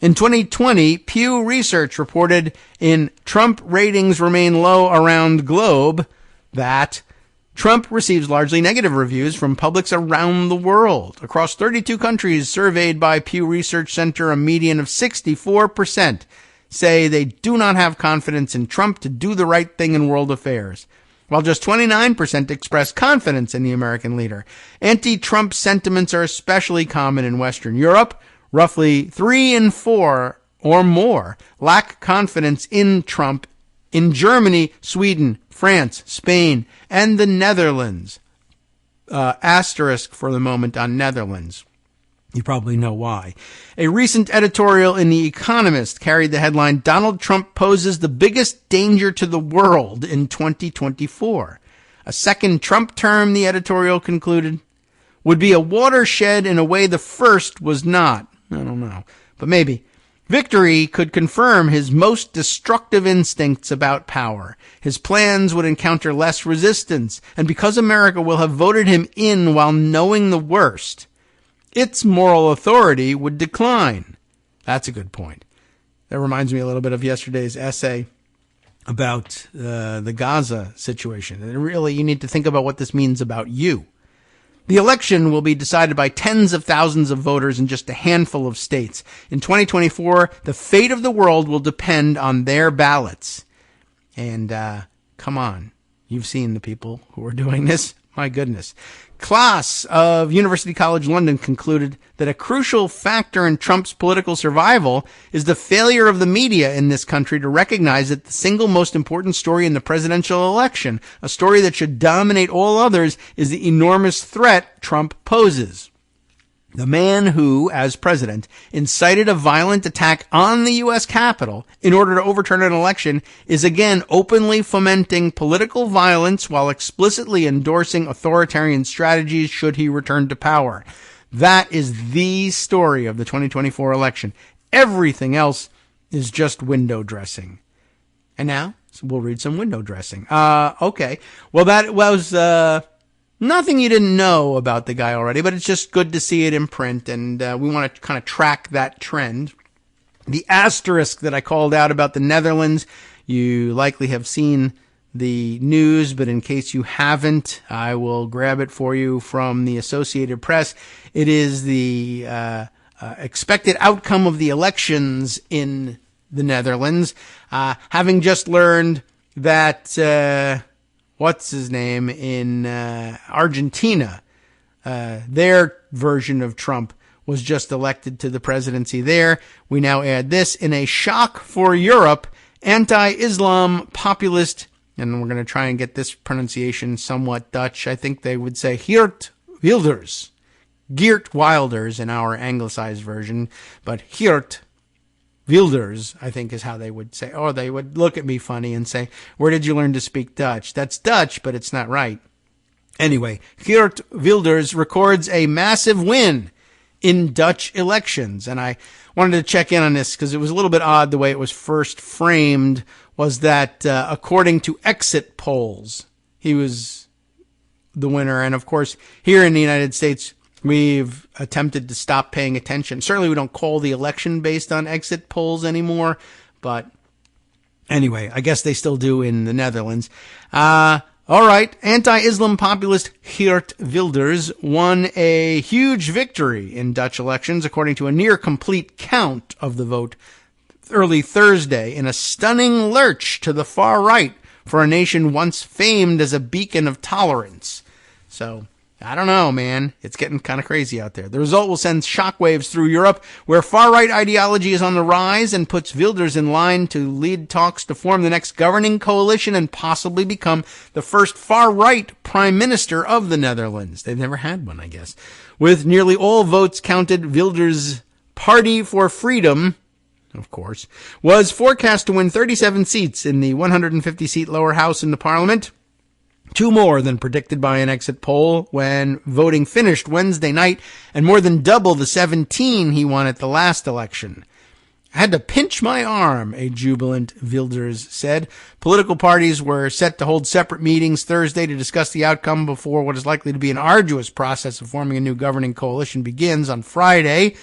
In 2020, Pew Research reported in Trump Ratings Remain Low Around Globe that Trump receives largely negative reviews from publics around the world. Across 32 countries surveyed by Pew Research Center, a median of 64% say they do not have confidence in Trump to do the right thing in world affairs, while just 29% express confidence in the American leader. Anti-Trump sentiments are especially common in Western Europe. Roughly 3 in 4 or more lack confidence in Trump in Germany, Sweden, France, Spain, and the Netherlands. Asterisk for the moment on Netherlands. You probably know why. A recent editorial in The Economist carried the headline, "Donald Trump poses the biggest danger to the world in 2024. A second Trump term," the editorial concluded, "would be a watershed in a way the first was not." I don't know, but maybe. Victory could confirm his most destructive instincts about power. His plans would encounter less resistance, and because America will have voted him in while knowing the worst, its moral authority would decline. That's a good point. That reminds me a little bit of yesterday's essay about the Gaza situation. And really, you need to think about what this means about you. The election will be decided by tens of thousands of voters in just a handful of states. In 2024, the fate of the world will depend on their ballots. And come on, you've seen the people who are doing this. My goodness. Class of University College London concluded that a crucial factor in Trump's political survival is the failure of the media in this country to recognize that the single most important story in the presidential election, a story that should dominate all others, is the enormous threat Trump poses. The man who, as president, incited a violent attack on the U.S. Capitol in order to overturn an election is again openly fomenting political violence while explicitly endorsing authoritarian strategies should he return to power. That is the story of the 2024 election. Everything else is just window dressing. And now we'll read some window dressing. Okay. Well, that was nothing you didn't know about the guy already, but it's just good to see it in print, and we want to kind of track that trend. The asterisk that I called out about the Netherlands, you likely have seen the news, but in case you haven't, I will grab it for you from the Associated Press. It is the expected outcome of the elections in the Netherlands, having just learned that what's his name in Argentina, their version of Trump was just elected to the presidency there. We now add this: in a shock for Europe, anti-Islam populist, and we're going to try and get this pronunciation somewhat Dutch. I think they would say Geert Wilders. Geert Wilders in our anglicized version, but Geert Wilders, I think, is how they would say. Or they would look at me funny and say, "Where did you learn to speak Dutch?" That's Dutch, but it's not right. Anyway, Geert Wilders records a massive win in Dutch elections. And I wanted to check in on this because it was a little bit odd the way it was first framed, was that according to exit polls, he was the winner. And of course, here in the United States, we've attempted to stop paying attention. Certainly we don't call the election based on exit polls anymore, but anyway, I guess they still do in the Netherlands. All right, anti-Islam populist Geert Wilders won a huge victory in Dutch elections, according to a near-complete count of the vote early Thursday, in a stunning lurch to the far right for a nation once famed as a beacon of tolerance. So, I don't know, man. It's getting kind of crazy out there. The result will send shockwaves through Europe, where far-right ideology is on the rise, and puts Wilders in line to lead talks to form the next governing coalition and possibly become the first far-right prime minister of the Netherlands. They've never had one, I guess. With nearly all votes counted, Wilders' Party for Freedom, of course, was forecast to win 37 seats in the 150-seat lower house in the parliament. 2 more than predicted by an exit poll when voting finished Wednesday night, and more than double the 17 he won at the last election. I had to pinch my arm, a jubilant Wilders said. Political parties were set to hold separate meetings Thursday to discuss the outcome before what is likely to be an arduous process of forming a new governing coalition begins on Friday.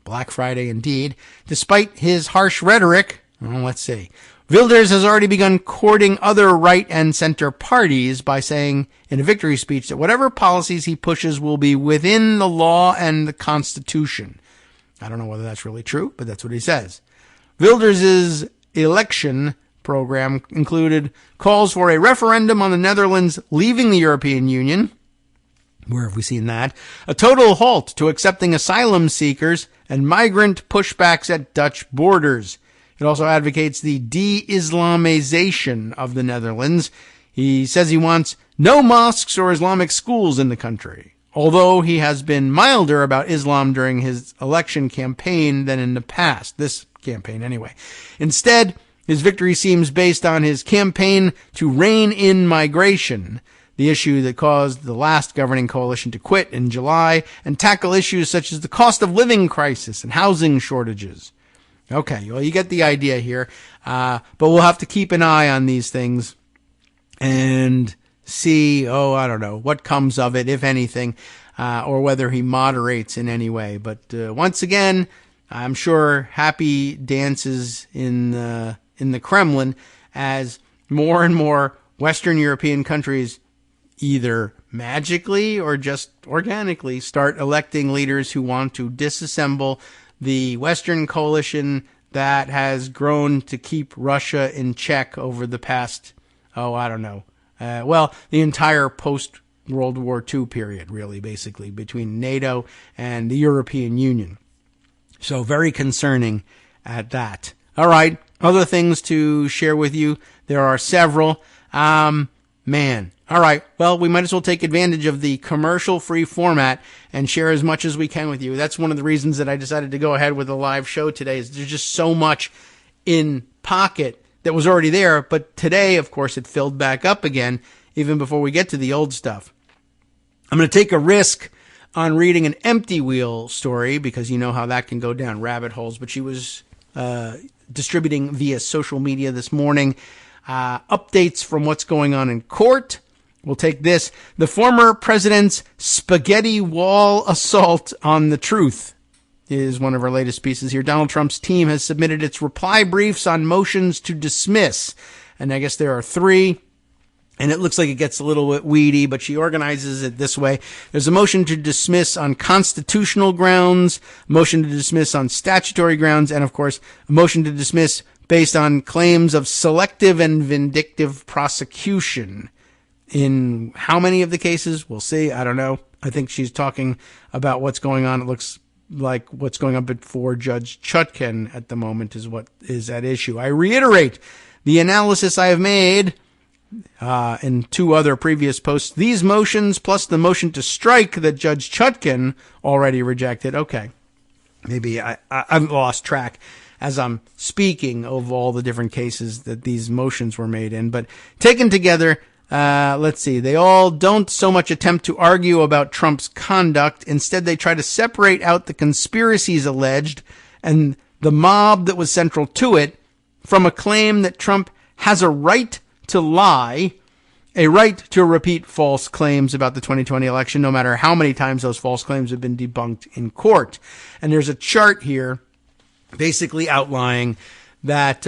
Black Friday indeed. Despite his harsh rhetoric, well, let's see. Wilders has already begun courting other right and center parties by saying in a victory speech that whatever policies he pushes will be within the law and the Constitution. I don't know whether that's really true, but that's what he says. Wilders' election program included calls for a referendum on the Netherlands leaving the European Union. Where have we seen that? A total halt to accepting asylum seekers and migrant pushbacks at Dutch borders. It also advocates the de-Islamization of the Netherlands. He says he wants no mosques or Islamic schools in the country, although he has been milder about Islam during his election campaign than in the past. This campaign, anyway. Instead, his victory seems based on his campaign to rein in migration, the issue that caused the last governing coalition to quit in July, and tackle issues such as the cost of living crisis and housing shortages. Okay, well, you get the idea here, but we'll have to keep an eye on these things and see, I don't know, what comes of it, if anything, or whether he moderates in any way. But once again, I'm sure happy dances in the Kremlin as more and more Western European countries either magically or just organically start electing leaders who want to disassemble the Western coalition that has grown to keep Russia in check over the past, the entire post-World War II period, really, basically, between NATO and the European Union. So very concerning at that. All right, other things to share with you. There are several. All right, well, we might as well take advantage of the commercial-free format and share as much as we can with you. That's one of the reasons that I decided to go ahead with a live show today, is there's just so much in pocket that was already there, but today, of course, it filled back up again, even before we get to the old stuff. I'm going to take a risk on reading an empty wheel story, because you know how that can go down rabbit holes, but she was distributing via social media this morning updates from what's going on in court. We'll take this. The former president's spaghetti wall assault on the truth is one of our latest pieces here. Donald Trump's team has submitted its reply briefs on motions to dismiss. And I guess there are 3. And it looks like it gets a little bit weedy, but she organizes it this way. There's a motion to dismiss on constitutional grounds, a motion to dismiss on statutory grounds, and of course, a motion to dismiss based on claims of selective and vindictive prosecution. In how many of the cases? We'll see. I don't know. I think she's talking about what's going on. It looks like what's going on before Judge Chutkan at the moment is what is at issue. I reiterate the analysis I have made in 2 other previous posts. These motions plus the motion to strike that Judge Chutkan already rejected. Okay. Maybe I've lost track as I'm speaking of all the different cases that these motions were made in. But taken together, Let's see. They all don't so much attempt to argue about Trump's conduct. Instead, they try to separate out the conspiracies alleged and the mob that was central to it from a claim that Trump has a right to lie, a right to repeat false claims about the 2020 election, no matter how many times those false claims have been debunked in court. And there's a chart here basically outlining that,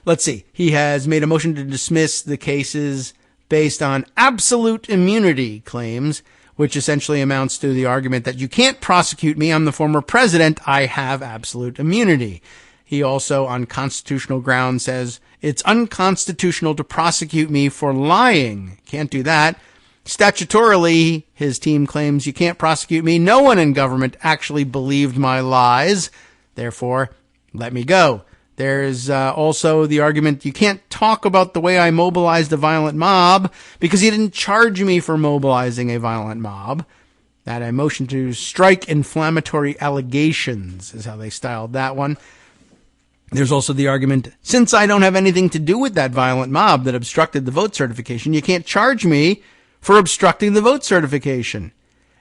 let's see, he has made a motion to dismiss the cases based on absolute immunity claims, which essentially amounts to the argument that you can't prosecute me. I'm the former president. I have absolute immunity. He also, on constitutional grounds, says it's unconstitutional to prosecute me for lying. Can't do that. Statutorily, his team claims you can't prosecute me. No one in government actually believed my lies. Therefore, let me go. There's also the argument you can't talk about the way I mobilized a violent mob because you didn't charge me for mobilizing a violent mob. That a motion to strike inflammatory allegations is how they styled that one. There's also the argument, since I don't have anything to do with that violent mob that obstructed the vote certification, you can't charge me for obstructing the vote certification.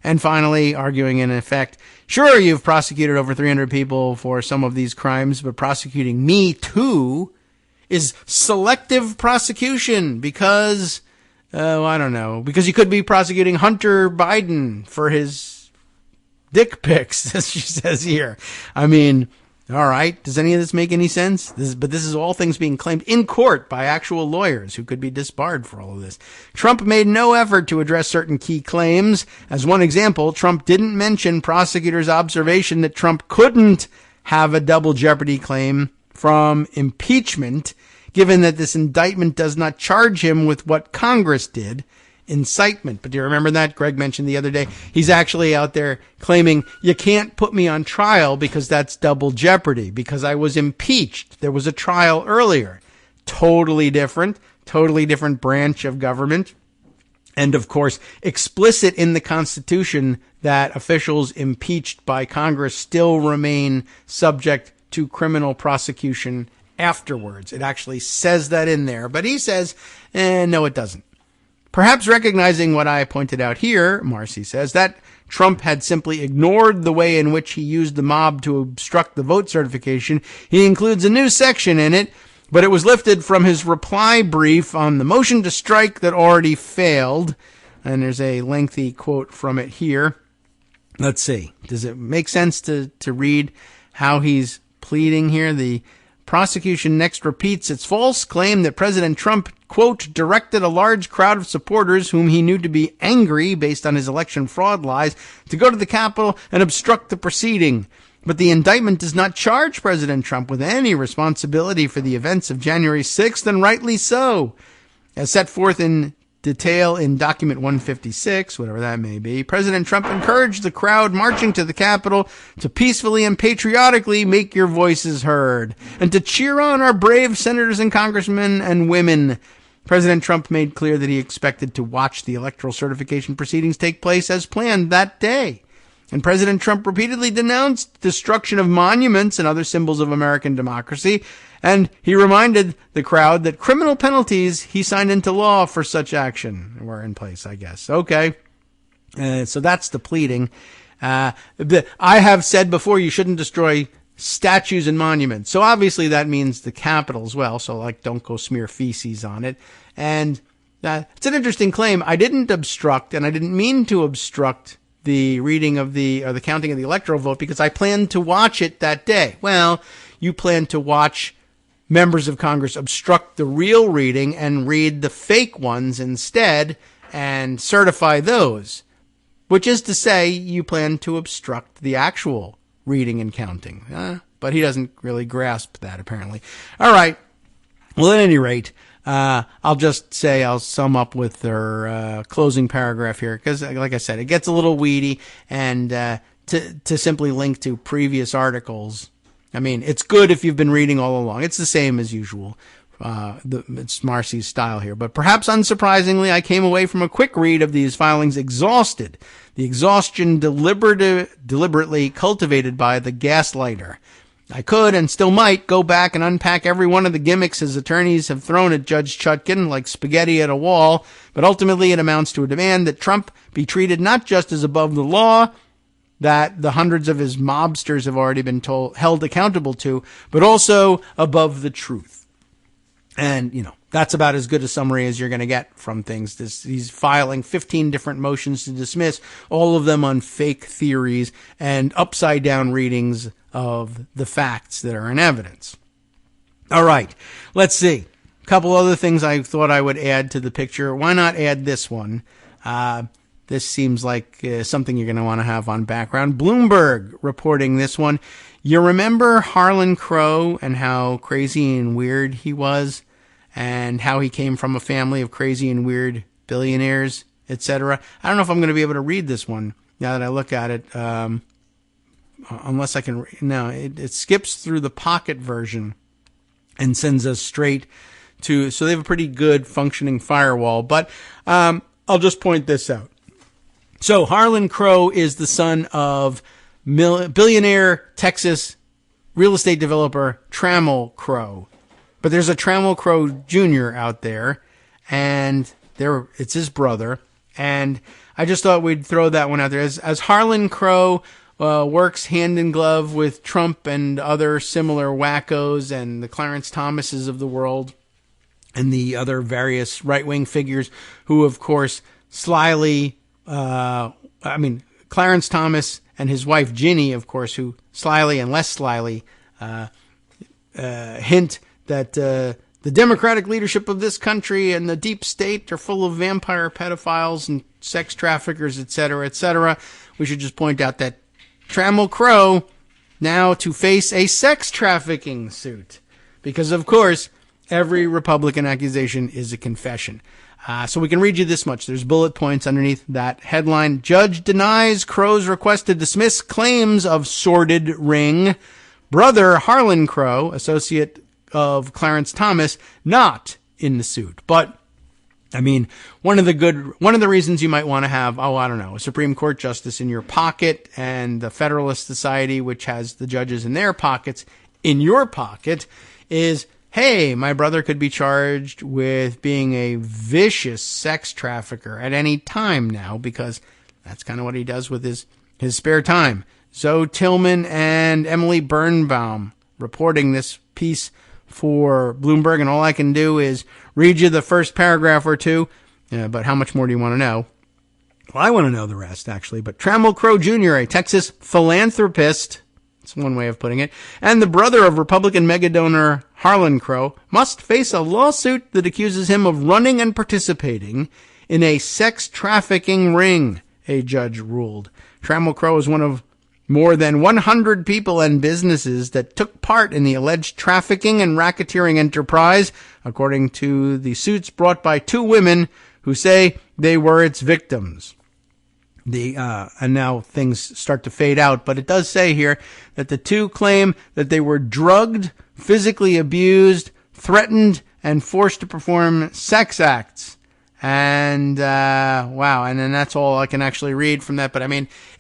And finally, arguing in effect, sure, you've prosecuted over 300 people for some of these crimes, but prosecuting me too is selective prosecution because, I don't know, because you could be prosecuting Hunter Biden for his dick pics, as she says here. I mean, all right, does any of this make any sense? But this is all things being claimed in court by actual lawyers who could be disbarred for all of this. Trump made no effort to address certain key claims. As one example, Trump didn't mention prosecutors' observation that Trump couldn't have a double jeopardy claim from impeachment, given that this indictment does not charge him with what Congress did, incitement. But do you remember that? Greg mentioned the other day. He's actually out there claiming you can't put me on trial because that's double jeopardy because I was impeached. There was a trial earlier. Totally different branch of government. And of course, explicit in the Constitution that officials impeached by Congress still remain subject to criminal prosecution afterwards. It actually says that in there. But he says, no, it doesn't. Perhaps recognizing what I pointed out here, Marcy says, that Trump had simply ignored the way in which he used the mob to obstruct the vote certification, he includes a new section in it, but it was lifted from his reply brief on the motion to strike that already failed. And there's a lengthy quote from it here. Let's see. Does it make sense to read how he's pleading here? The prosecution next repeats its false claim that President Trump, quote, directed a large crowd of supporters whom he knew to be angry based on his election fraud lies to go to the Capitol and obstruct the proceeding. But the indictment does not charge President Trump with any responsibility for the events of January 6th, and rightly so. As set forth in detail in document 156, whatever that may be, President Trump encouraged the crowd marching to the Capitol to peacefully and patriotically make your voices heard and to cheer on our brave senators and congressmen and women. President Trump made clear that he expected to watch the electoral certification proceedings take place as planned that day. And President Trump repeatedly denounced destruction of monuments and other symbols of American democracy, and he reminded the crowd that criminal penalties he signed into law for such action were in place, I guess. Okay. So that's the pleading. I have said before you shouldn't destroy statues and monuments. So obviously that means the Capitol as well. So like don't go smear feces on it. And it's an interesting claim. I didn't obstruct, and I didn't mean to obstruct the reading of the counting of the electoral vote because I planned to watch it that day. Well, you plan to watch members of Congress obstruct the real reading and read the fake ones instead and certify those, which is to say you plan to obstruct the actual reading and counting. But he doesn't really grasp that, apparently. All right. Well, at any rate, I'll just say I'll sum up with their closing paragraph here because, like I said, it gets a little weedy, and to simply link to previous articles. I mean, it's good if you've been reading all along. It's the same as usual. It's Marcy's style here. But perhaps unsurprisingly, I came away from a quick read of these filings exhausted. The exhaustion deliberately cultivated by the gaslighter. I could and still might go back and unpack every one of the gimmicks his attorneys have thrown at Judge Chutkan like spaghetti at a wall, but ultimately it amounts to a demand that Trump be treated not just as above the law that the hundreds of his mobsters have already been held accountable to, but also above the truth. And, that's about as good a summary as you're going to get from things. He's filing 15 different motions to dismiss, all of them on fake theories and upside down readings of the facts that are in evidence. All right, let's see. A couple other things I thought I would add to the picture. Why not add this one? This seems like something you're going to want to have on background. Bloomberg reporting this one. You remember Harlan Crow and how crazy and weird he was, and how he came from a family of crazy and weird billionaires, etc.? I don't know if I'm going to be able to read this one now that I look at it, unless I can. No, it skips through the pocket version and sends us straight to. So they have a pretty good functioning firewall. But I'll just point this out. So Harlan Crow is the son of billionaire Texas real estate developer Trammell Crow. But there's a Trammell Crow Jr. out there, and it's his brother. And I just thought we'd throw that one out there. As Harlan Crow works hand in glove with Trump and other similar wackos and the Clarence Thomases of the world and the other various right-wing figures who, of course, slyly, Clarence Thomas and his wife Ginny, of course, who slyly and less slyly hint that the Democratic leadership of this country and the deep state are full of vampire pedophiles and sex traffickers, etc., etc. We should just point out that Trammell Crow now to face a sex trafficking suit because, of course, every Republican accusation is a confession. So we can read you this much. There's bullet points underneath that headline. Judge denies Crow's request to dismiss claims of sordid ring. Brother Harlan Crow, associate of Clarence Thomas, not in the suit. But, one of the reasons you might want to have, a Supreme Court justice in your pocket and the Federalist Society, which has the judges in their pockets, in your pocket, is, hey, my brother could be charged with being a vicious sex trafficker at any time now, because that's kind of what he does with his spare time. Zoe Tillman and Emily Birnbaum reporting this piece for Bloomberg, and all I can do is read you the first paragraph or two, but how much more do you want to know? Well, I want to know the rest, actually, but Trammell Crow Jr., a Texas philanthropist, that's one way of putting it, and the brother of Republican megadonor Harlan Crow, must face a lawsuit that accuses him of running and participating in a sex trafficking ring, a judge ruled. Trammell Crow is one of more than 100 people and businesses that took part in the alleged trafficking and racketeering enterprise, according to the suits brought by two women who say they were its victims. And now things start to fade out, but it does say here that the two claim that they were drugged, physically abused, threatened, and forced to perform sex acts. And, wow. And then that's all I can actually read from that. But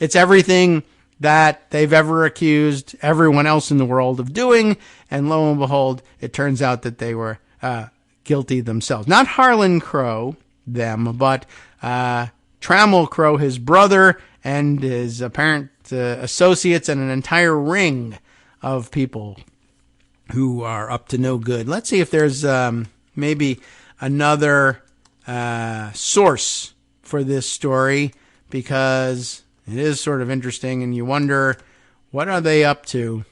it's everything that they've ever accused everyone else in the world of doing, and lo and behold, it turns out that they were guilty themselves. Not Harlan Crow, but Trammell Crow, his brother, and his apparent associates, and an entire ring of people who are up to no good. Let's see if there's maybe another source for this story, because it is sort of interesting, and you wonder, what are they up to?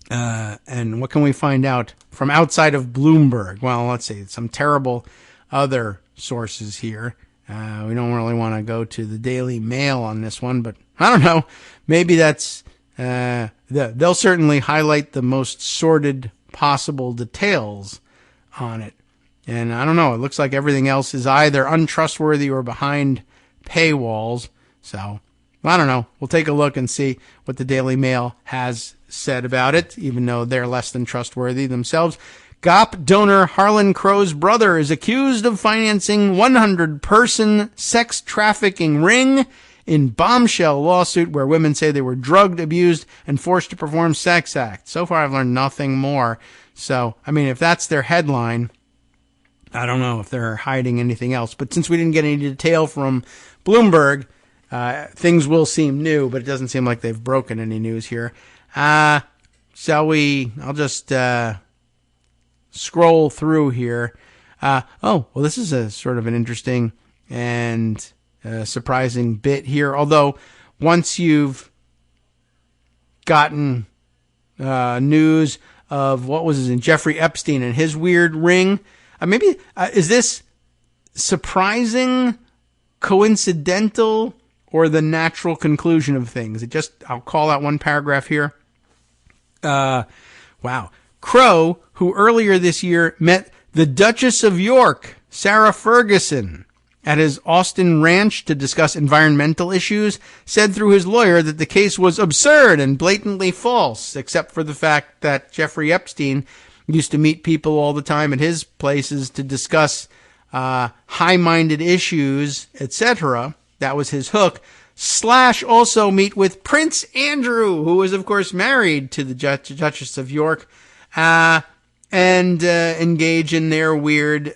And what can we find out from outside of Bloomberg? Well, let's see, some terrible other sources here. We don't really want to go to the Daily Mail on this one, but I don't know. Maybe that's, they'll certainly highlight the most sordid possible details on it. And I don't know, it looks like everything else is either untrustworthy or behind paywalls. So, I don't know. We'll take a look and see what the Daily Mail has said about it, even though they're less than trustworthy themselves. GOP donor Harlan Crow's brother is accused of financing 100-person sex trafficking ring in bombshell lawsuit where women say they were drugged, abused, and forced to perform sex acts. So far, I've learned nothing more. So, I mean, if that's their headline, I don't know if they're hiding anything else. But since we didn't get any detail from Bloomberg, things will seem new, but it doesn't seem like they've broken any news here. Shall we? I'll just scroll through here. Well, this is a sort of an interesting and surprising bit here. Although, once you've gotten news of what was his name, Jeffrey Epstein and his weird ring, is this surprising, coincidental, or the natural conclusion of things? I'll call out one paragraph here. Wow. Crow, who earlier this year met the Duchess of York, Sarah Ferguson, at his Austin ranch to discuss environmental issues, said through his lawyer that the case was absurd and blatantly false, except for the fact that Jeffrey Epstein used to meet people all the time at his places to discuss high-minded issues, etc. That was his hook. / also meet with Prince Andrew, who was, of course, married to the Duchess of York, and engage in their weird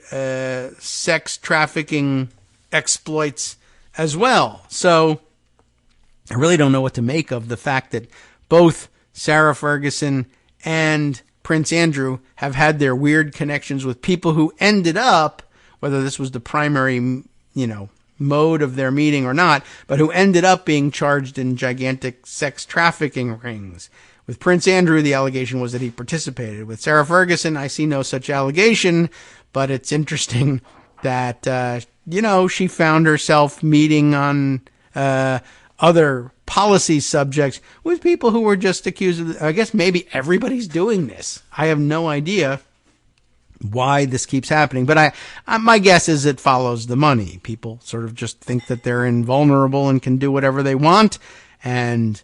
sex trafficking exploits as well. So I really don't know what to make of the fact that both Sarah Ferguson and Prince Andrew have had their weird connections with people who ended up, whether this was the primary, mode of their meeting or not, but who ended up being charged in gigantic sex trafficking rings. With Prince Andrew, the allegation was that he participated. With Sarah Ferguson, I see no such allegation, but it's interesting that, she found herself meeting on other policy subjects with people who were just accused of, I guess maybe everybody's doing this. I have no idea why this keeps happening, but my guess is it follows the money. People sort of just think that they're invulnerable and can do whatever they want, and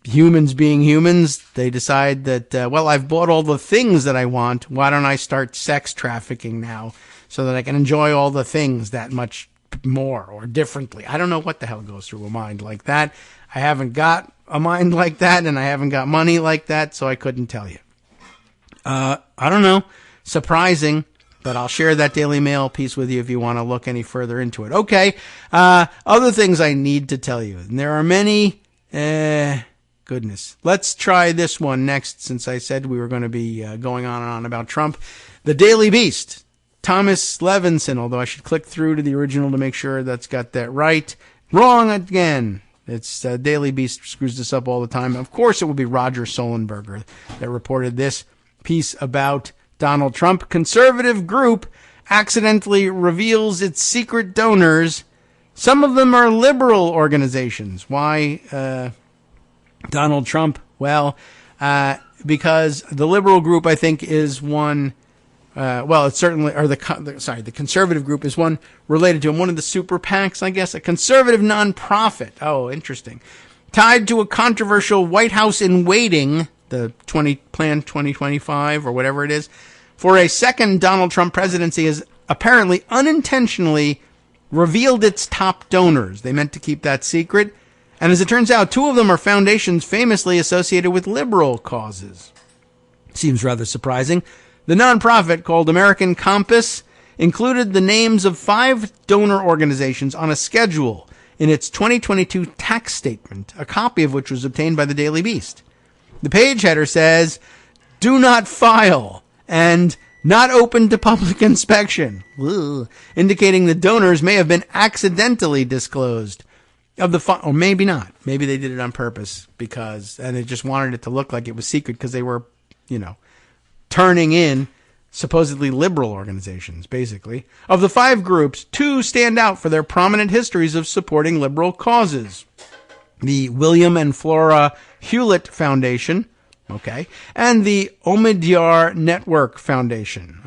humans being humans, they decide that, I've bought all the things that I want. Why don't I start sex trafficking now so that I can enjoy all the things that much more or differently? I don't know what the hell goes through a mind like that. I haven't got a mind like that, and I haven't got money like that, so I couldn't tell you. I don't know. Surprising, but I'll share that Daily Mail piece with you if you want to look any further into it. Okay. Other things I need to tell you. And there are many. Goodness. Let's try this one next, since I said we were going to be going on and on about Trump. The Daily Beast. Thomas Levinson, although I should click through to the original to make sure that's got that right. Wrong again. It's Daily Beast screws this up all the time. Of course, it would be Roger Solenberger that reported this piece about Donald Trump. Conservative group accidentally reveals its secret donors. Some of them are liberal organizations. Why Donald Trump? Well, because the liberal group, I think, is one. It's certainly, or the conservative group is one related to him. One of the super PACs, I guess, a conservative nonprofit. Oh, interesting. Tied to a controversial White House in waiting, the Plan 2025 or whatever it is, for a second Donald Trump presidency, has apparently unintentionally revealed its top donors. They meant to keep that secret. And as it turns out, 2 of them are foundations famously associated with liberal causes. Seems rather surprising. The nonprofit, called American Compass, included the names of 5 donor organizations on a schedule in its 2022 tax statement, a copy of which was obtained by the Daily Beast. The page header says, "Do not file," and "not open to public inspection," indicating the donors may have been accidentally disclosed. Or maybe not. Maybe they did it on purpose and they just wanted it to look like it was secret because they were, turning in supposedly liberal organizations, basically. Of the 5 groups, 2 stand out for their prominent histories of supporting liberal causes. The William and Flora Hewlett Foundation, and the Omidyar Network Foundation.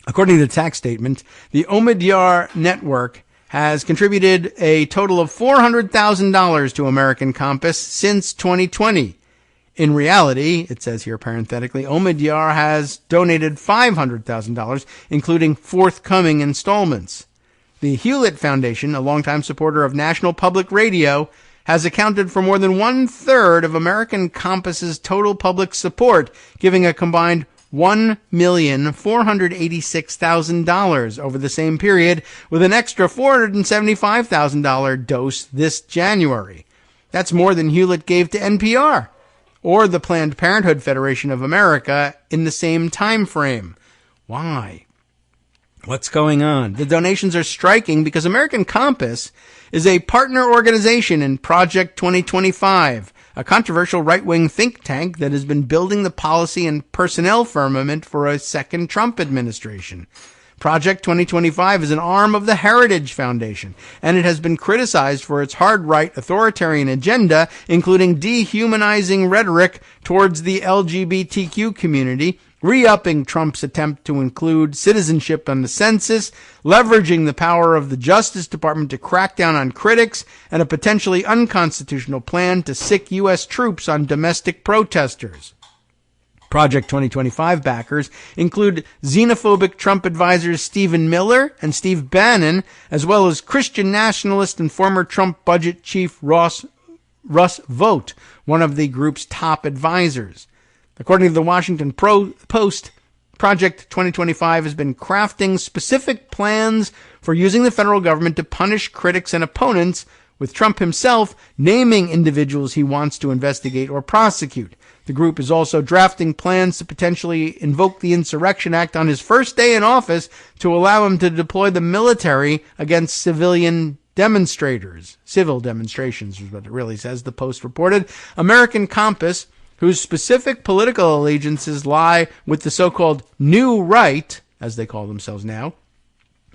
According to the tax statement, the Omidyar Network has contributed a total of $400,000 to American Compass since 2020. In reality, it says here parenthetically, Omidyar has donated $500,000, including forthcoming installments. The Hewlett Foundation, a longtime supporter of National Public Radio, has accounted for more than 1/3 of American Compass's total public support, giving a combined $1,486,000 over the same period, with an extra $475,000 dose this January. That's more than Hewlett gave to NPR or the Planned Parenthood Federation of America in the same time frame. Why? What's going on? The donations are striking because American Compass is a partner organization in Project 2025, a controversial right-wing think tank that has been building the policy and personnel firmament for a second Trump administration. Project 2025 is an arm of the Heritage Foundation, and it has been criticized for its hard-right authoritarian agenda, including dehumanizing rhetoric towards the LGBTQ community, re-upping Trump's attempt to include citizenship on the census, leveraging the power of the Justice Department to crack down on critics, and a potentially unconstitutional plan to sic U.S. troops on domestic protesters. Project 2025 backers include xenophobic Trump advisors Stephen Miller and Steve Bannon, as well as Christian nationalist and former Trump budget chief Russ Vought, one of the group's top advisors. According to the Washington Post, Project 2025 has been crafting specific plans for using the federal government to punish critics and opponents, with Trump himself naming individuals he wants to investigate or prosecute. The group is also drafting plans to potentially invoke the Insurrection Act on his first day in office to allow him to deploy the military against civilian demonstrators. Civil demonstrations is what it really says, the Post reported. American Compass, whose specific political allegiances lie with the so-called New Right, as they call themselves now,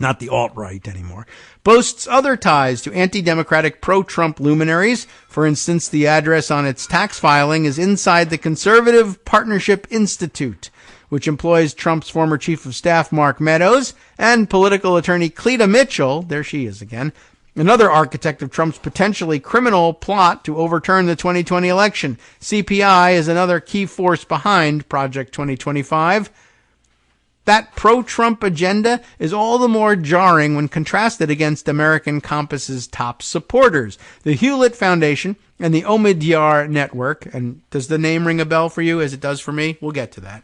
not the alt-right anymore, boasts other ties to anti-democratic pro-Trump luminaries. For instance, the address on its tax filing is inside the Conservative Partnership Institute, which employs Trump's former chief of staff, Mark Meadows, and political attorney Cleta Mitchell, there she is again, another architect of Trump's potentially criminal plot to overturn the 2020 election. CPI is another key force behind Project 2025. That pro-Trump agenda is all the more jarring when contrasted against American Compass's top supporters, the Hewlett Foundation and the Omidyar Network. And does the name ring a bell for you as it does for me? We'll get to that.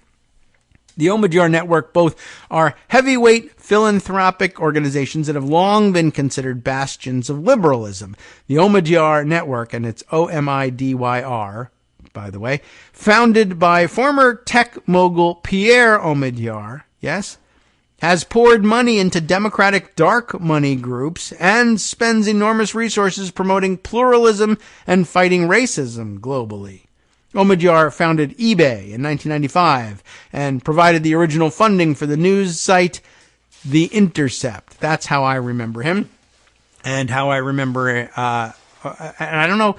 The Omidyar Network both are heavyweight philanthropic organizations that have long been considered bastions of liberalism. The Omidyar Network, and it's Omidyr, by the way, founded by former tech mogul Pierre Omidyar, yes, has poured money into Democratic dark money groups and spends enormous resources promoting pluralism and fighting racism globally. Omidyar founded eBay in 1995 and provided the original funding for the news site The Intercept. That's how I remember him, and how I remember, and I don't know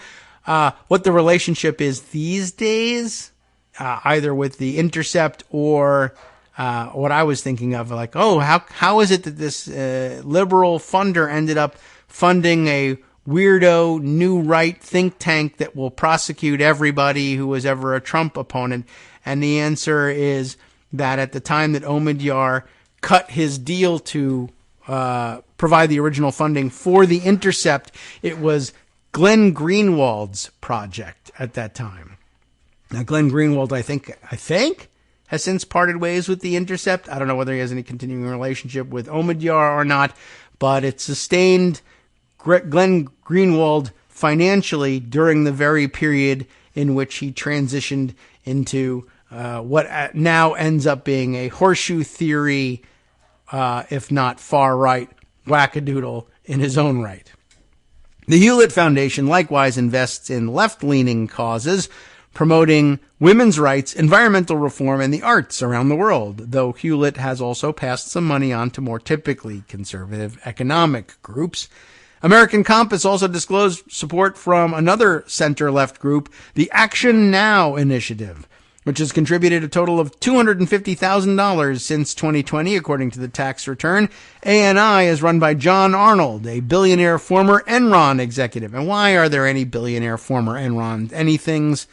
what the relationship is these days, either with The Intercept or what I was thinking of, like, oh, how is it that this liberal funder ended up funding a weirdo new right think tank that will prosecute everybody who was ever a Trump opponent? And the answer is that at the time that Omidyar cut his deal to provide the original funding for The Intercept, it was Glenn Greenwald's project at that time. Now, Glenn Greenwald, I think, has since parted ways with The Intercept. I don't know whether he has any continuing relationship with Omidyar or not, but it sustained Glenn Greenwald financially during the very period in which he transitioned into what now ends up being a horseshoe theory, if not far-right, wackadoodle in his own right. The Hewlett Foundation likewise invests in left-leaning causes, promoting women's rights, environmental reform, and the arts around the world, though Hewlett has also passed some money on to more typically conservative economic groups. American Compass also disclosed support from another center-left group, the Action Now Initiative, which has contributed a total of $250,000 since 2020, according to the tax return. ANI is run by John Arnold, a billionaire former Enron executive. And why are there any billionaire former Enron anythings?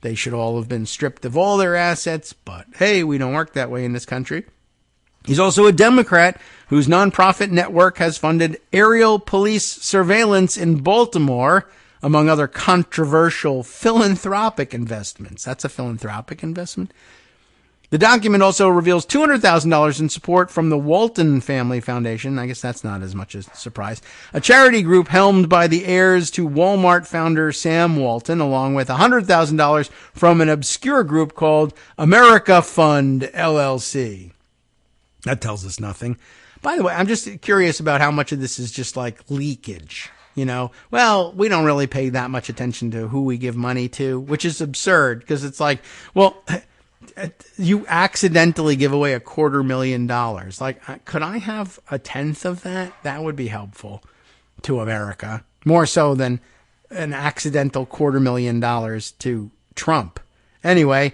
They should all have been stripped of all their assets, but hey, we don't work that way in this country. He's also a Democrat whose nonprofit network has funded aerial police surveillance in Baltimore, among other controversial philanthropic investments. That's a philanthropic investment. The document also reveals $200,000 in support from the Walton Family Foundation. I guess that's not as much a surprise. A charity group helmed by the heirs to Walmart founder Sam Walton, along with $100,000 from an obscure group called America Fund, LLC. That tells us nothing. By the way, I'm just curious about how much of this is just like leakage. You know, well, we don't really pay that much attention to who we give money to, which is absurd because it's like, well, you accidentally give away $250,000. Like, could I have a tenth of that? That would be helpful to America, more so than an accidental $250,000 to Trump. Anyway,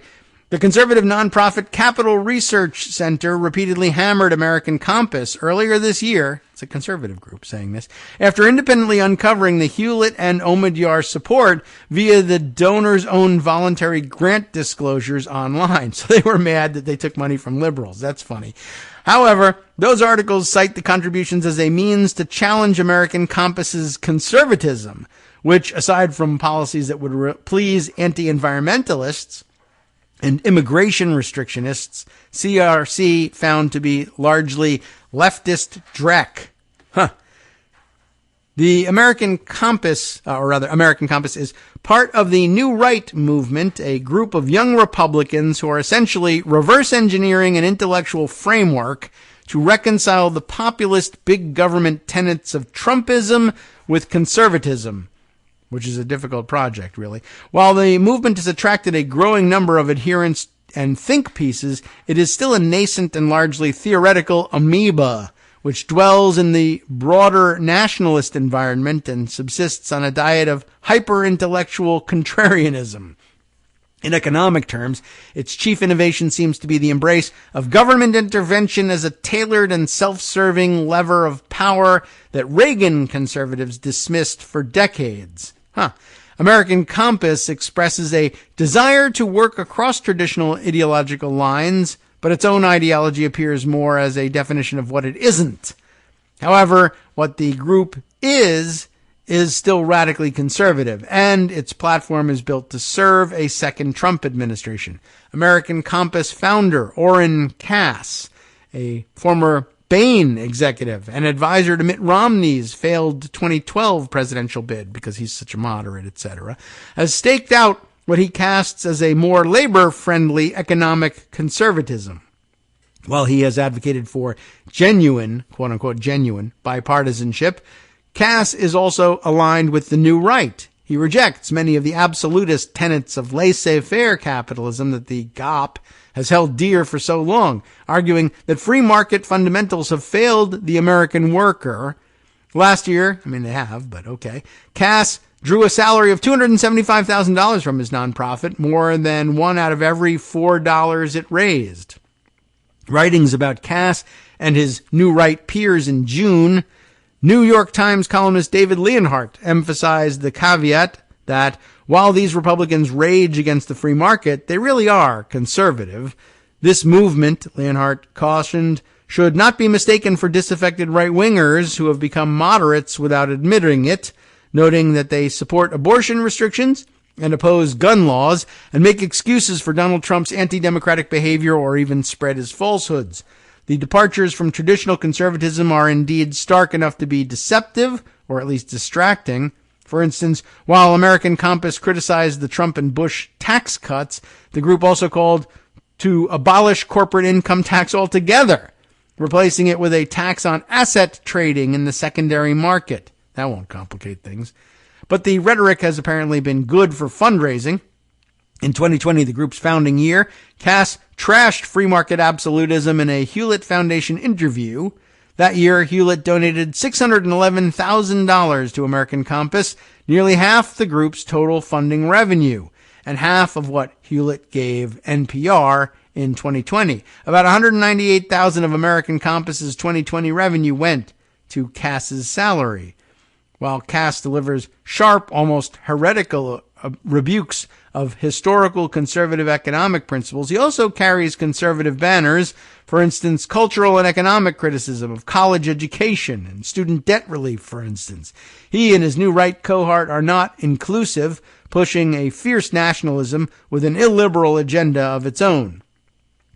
the conservative nonprofit Capital Research Center repeatedly hammered American Compass earlier this year. It's a conservative group saying this, after independently uncovering the Hewlett and Omidyar support via the donors' own voluntary grant disclosures online. So they were mad that they took money from liberals. That's funny. However, those articles cite the contributions as a means to challenge American Compass's conservatism, which, aside from policies that would please anti-environmentalists and immigration restrictionists, CRC found to be largely leftist dreck. The American Compass, American Compass is part of the New Right movement, a group of young Republicans who are essentially reverse engineering an intellectual framework to reconcile the populist big government tenets of Trumpism with conservatism, which is a difficult project, really. While the movement has attracted a growing number of adherents and think pieces, it is still a nascent and largely theoretical amoeba, which dwells in the broader nationalist environment and subsists on a diet of hyper-intellectual contrarianism. In economic terms, its chief innovation seems to be the embrace of government intervention as a tailored and self-serving lever of power that Reagan conservatives dismissed for decades. American Compass expresses a desire to work across traditional ideological lines, but its own ideology appears more as a definition of what it isn't. However, what the group is still radically conservative, and its platform is built to serve a second Trump administration. American Compass founder Orrin Cass, a former Bain executive and advisor to Mitt Romney's failed 2012 presidential bid because he's such a moderate, etc., has staked out what he casts as a more labor-friendly economic conservatism. While he has advocated for genuine, quote-unquote genuine, bipartisanship, Cass is also aligned with the New Right. He rejects many of the absolutist tenets of laissez-faire capitalism that the GOP has held dear for so long, arguing that free market fundamentals have failed the American worker. Last year, they have, but okay, Cass drew a salary of $275,000 from his nonprofit, more than one out of every $4 it raised. Writings about Cass and his New Right peers in June, New York Times columnist David Leonhardt emphasized the caveat that while these Republicans rage against the free market, they really are conservative. This movement, Leonhardt cautioned, should not be mistaken for disaffected right-wingers who have become moderates without admitting it, noting that they support abortion restrictions and oppose gun laws and make excuses for Donald Trump's anti-democratic behavior or even spread his falsehoods. The departures from traditional conservatism are indeed stark enough to be deceptive, or at least distracting. For instance, while American Compass criticized the Trump and Bush tax cuts, the group also called to abolish corporate income tax altogether, replacing it with a tax on asset trading in the secondary market. That won't complicate things. But the rhetoric has apparently been good for fundraising. In 2020, the group's founding year, Cass trashed free market absolutism in a Hewlett Foundation interview. That year, Hewlett donated $611,000 to American Compass, nearly half the group's total funding revenue, and half of what Hewlett gave NPR in 2020. About $198,000 of American Compass's 2020 revenue went to Cass's salary. While Cass delivers sharp, almost heretical rebukes of historical conservative economic principles, he also carries conservative banners, for instance, cultural and economic criticism of college education and student debt relief, for instance. He and his new right cohort are not inclusive, pushing a fierce nationalism with an illiberal agenda of its own.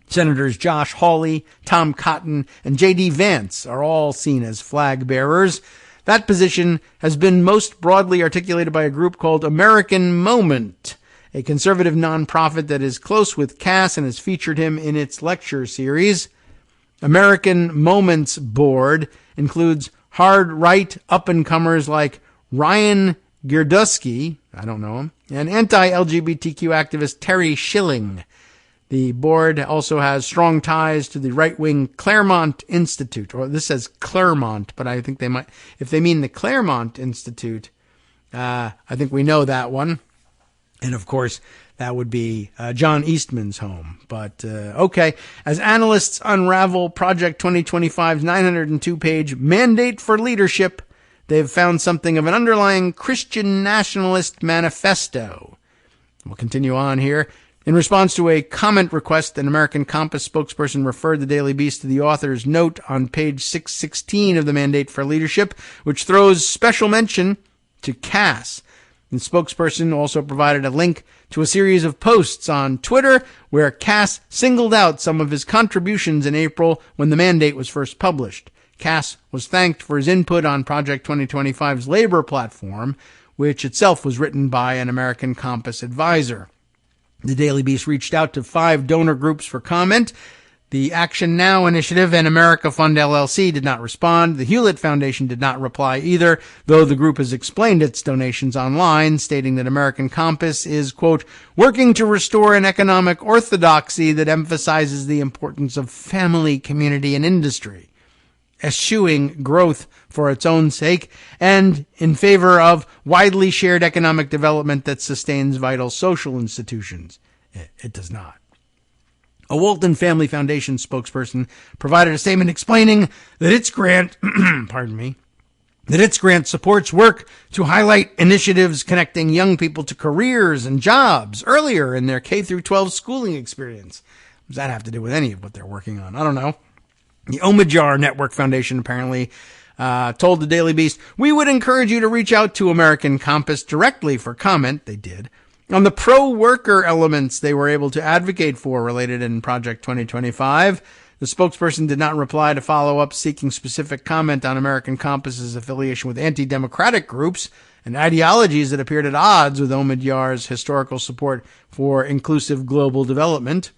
Senators Josh Hawley, Tom Cotton, and J.D. Vance are all seen as flag bearers. That position has been most broadly articulated by a group called American Moment, a conservative nonprofit that is close with Cass and has featured him in its lecture series. American Moment's board includes hard right up-and-comers like Ryan Girdusky, I don't know him, and anti-LGBTQ activist Terry Schilling. The board also has strong ties to the right-wing Claremont Institute, or this says Claremont, but I think they might, if they mean the Claremont Institute, I think we know that one. And of course, that would be John Eastman's home. But, okay, as analysts unravel Project 2025's 902-page Mandate for Leadership, they've found something of an underlying Christian nationalist manifesto. We'll continue on here. In response to a comment request, an American Compass spokesperson referred the Daily Beast to the author's note on page 616 of the Mandate for Leadership, which throws special mention to Cass. The spokesperson also provided a link to a series of posts on Twitter where Cass singled out some of his contributions in April when the mandate was first published. Cass was thanked for his input on Project 2025's labor platform, which itself was written by an American Compass advisor. The Daily Beast reached out to 5 donor groups for comment. The Action Now Initiative and America Fund LLC did not respond. The Hewlett Foundation did not reply either, though the group has explained its donations online, stating that American Compass is, quote, working to restore an economic orthodoxy that emphasizes the importance of family, community, and industry, eschewing growth for its own sake, and in favor of widely shared economic development that sustains vital social institutions. It does not. A Walton Family Foundation spokesperson provided a statement explaining that its grant, supports work to highlight initiatives connecting young people to careers and jobs earlier in their K-12 schooling experience. What does that have to do with any of what they're working on? I don't know. The Omidyar Network Foundation apparently told the Daily Beast, we would encourage you to reach out to American Compass directly for comment. They did. On the pro-worker elements they were able to advocate for related in Project 2025, the spokesperson did not reply to follow up seeking specific comment on American Compass's affiliation with anti-democratic groups and ideologies that appeared at odds with Omidyar's historical support for inclusive global development.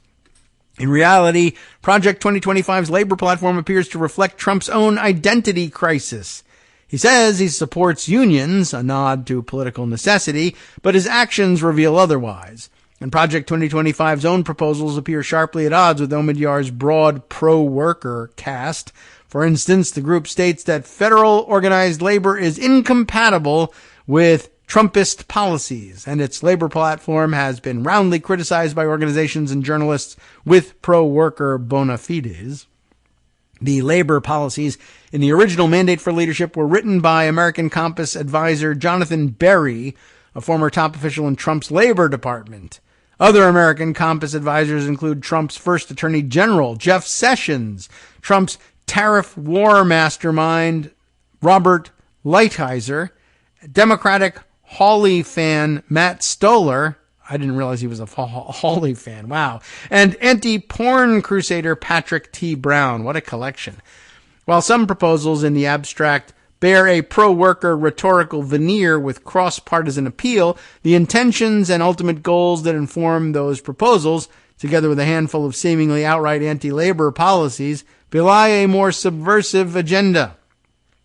In reality, Project 2025's labor platform appears to reflect Trump's own identity crisis. He says he supports unions, a nod to political necessity, but his actions reveal otherwise. And Project 2025's own proposals appear sharply at odds with Omidyar's broad pro-worker cast. For instance, the group states that federal organized labor is incompatible with Trumpist policies, and its labor platform has been roundly criticized by organizations and journalists with pro-worker bona fides. The labor policies in the original Mandate for Leadership were written by American Compass advisor Jonathan Berry, a former top official in Trump's Labor Department. Other American Compass advisors include Trump's first Attorney General, Jeff Sessions, Trump's tariff war mastermind, Robert Lighthizer, Democratic Hawley fan Matt Stoller. I didn't realize he was a Hawley fan. Wow. And anti-porn crusader Patrick T. Brown. What a collection. While some proposals in the abstract bear a pro-worker rhetorical veneer with cross-partisan appeal, the intentions and ultimate goals that inform those proposals, together with a handful of seemingly outright anti-labor policies, belie a more subversive agenda.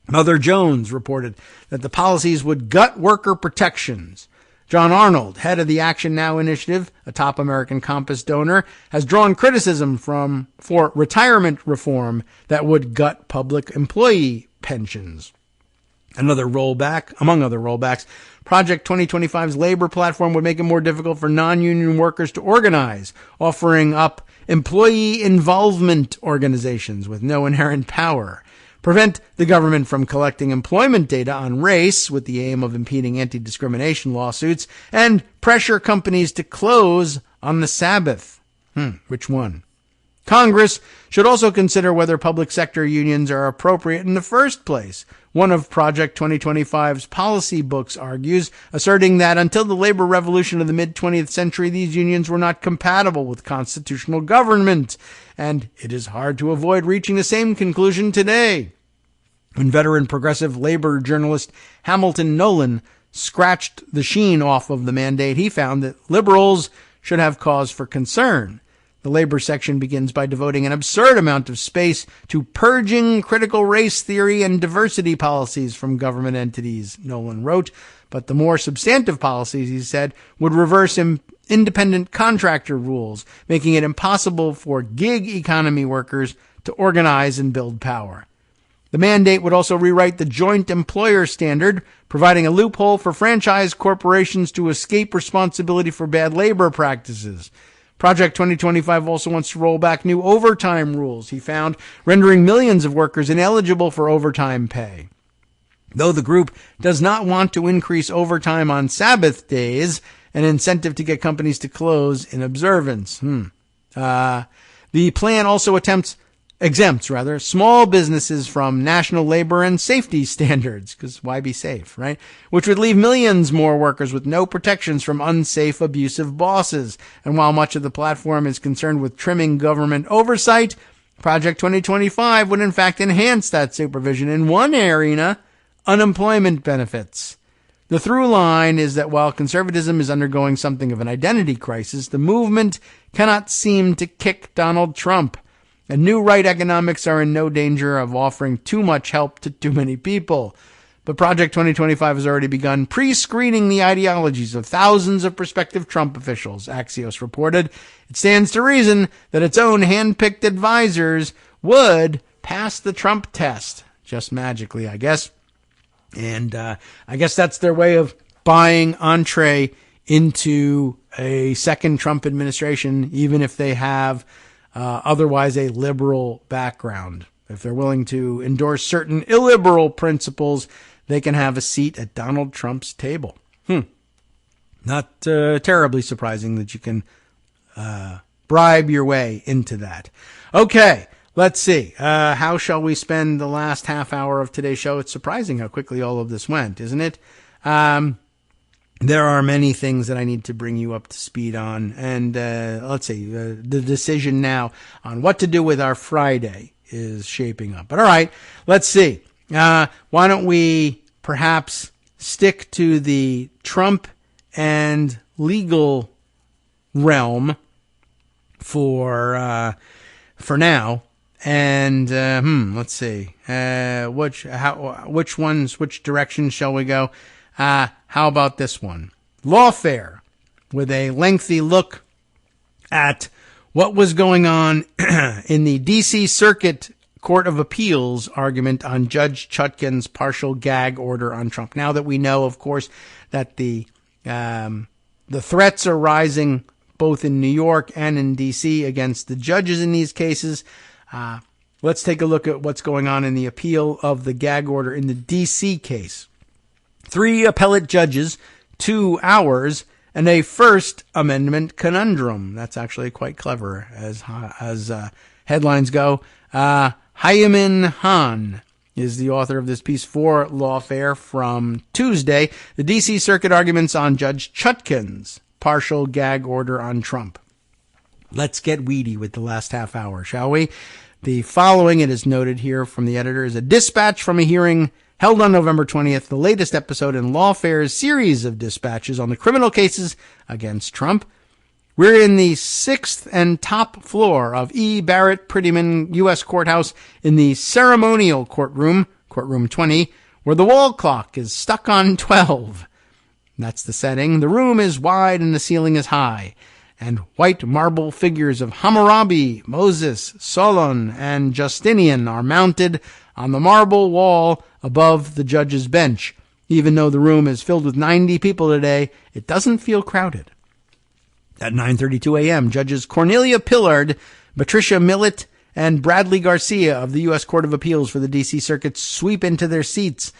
Mother Jones reported that the policies would gut worker protections. John Arnold, head of the Action Now Initiative, a top American Compass donor, has drawn criticism for retirement reform that would gut public employee pensions. Another rollback, among other rollbacks, Project 2025's labor platform would make it more difficult for non-union workers to organize, offering up employee involvement organizations with no inherent power. prevent the government from collecting employment data on race with the aim of impeding anti-discrimination lawsuits, and pressure companies to close on the Sabbath. Which one? Congress should also consider whether public sector unions are appropriate in the first place. One of Project 2025's policy books argues, asserting that until the labor revolution of the mid-20th century, these unions were not compatible with constitutional government, and it is hard to avoid reaching the same conclusion today. When veteran progressive labor journalist Hamilton Nolan scratched the sheen off of the mandate, he found that liberals should have cause for concern. The labor section begins by devoting an absurd amount of space to purging critical race theory and diversity policies from government entities, Nolan wrote. But the more substantive policies, he said, would reverse independent contractor rules, making it impossible for gig economy workers to organize and build power. The mandate would also rewrite the joint employer standard, providing a loophole for franchise corporations to escape responsibility for bad labor practices. Project 2025 also wants to roll back new overtime rules, he found, rendering millions of workers ineligible for overtime pay. Though the group does not want to increase overtime on Sabbath days, an incentive to get companies to close in observance. The plan also exempts small businesses from national labor and safety standards, because why be safe, right? Which would leave millions more workers with no protections from unsafe, abusive bosses. And while much of the platform is concerned with trimming government oversight, Project 2025 would in fact enhance that supervision in one arena, unemployment benefits. The through line is that while conservatism is undergoing something of an identity crisis, the movement cannot seem to kick Donald Trump. And new right economics are in no danger of offering too much help to too many people. But Project 2025 has already begun pre-screening the ideologies of thousands of prospective Trump officials, Axios reported. It stands to reason that its own hand-picked advisors would pass the Trump test. Just magically, I guess. And I guess that's their way of buying entree into a second Trump administration, even if they have otherwise a liberal background. If they're willing to endorse certain illiberal principles, they can have a seat at Donald Trump's table. Not terribly surprising that you can bribe your way into that. Okay, let's see. How shall we spend the last half hour of today's show? It's surprising how quickly all of this went, isn't it? There are many things that I need to bring you up to speed on. And let's see, the decision now on what to do with our Friday is shaping up. But all right, let's see. Why don't we perhaps stick to the Trump and legal realm for now. And let's see, which direction shall we go? How about this one? Lawfare, with a lengthy look at what was going on in the D.C. Circuit Court of Appeals argument on Judge Chutkan's partial gag order on Trump. Now that we know, of course, that the threats are rising both in New York and in D.C. against the judges in these cases, let's take a look at what's going on in the appeal of the gag order in the D.C. case. 3 appellate judges, 2 hours, and a First Amendment conundrum. That's actually quite clever as headlines go. Hyamin Han is the author of this piece for Lawfare from Tuesday. The D.C. Circuit arguments on Judge Chutkan's partial gag order on Trump. Let's get weedy with the last half hour, shall we? The following, it is noted here from the editor, is a dispatch from a hearing held on November 20th, the latest episode in Lawfare's series of dispatches on the criminal cases against Trump. We're in the 6th and top floor of E. Barrett Prettyman U.S. Courthouse in the ceremonial courtroom, courtroom 20, where the wall clock is stuck on 12. That's the setting. The room is wide and the ceiling is high, and white marble figures of Hammurabi, Moses, Solon, and Justinian are mounted on the marble wall above the judge's bench. Even though the room is filled with 90 people today, it doesn't feel crowded. At 9:32 a.m., Judges Cornelia Pillard, Patricia Millett, and Bradley Garcia of the U.S. Court of Appeals for the D.C. Circuit sweep into their seats.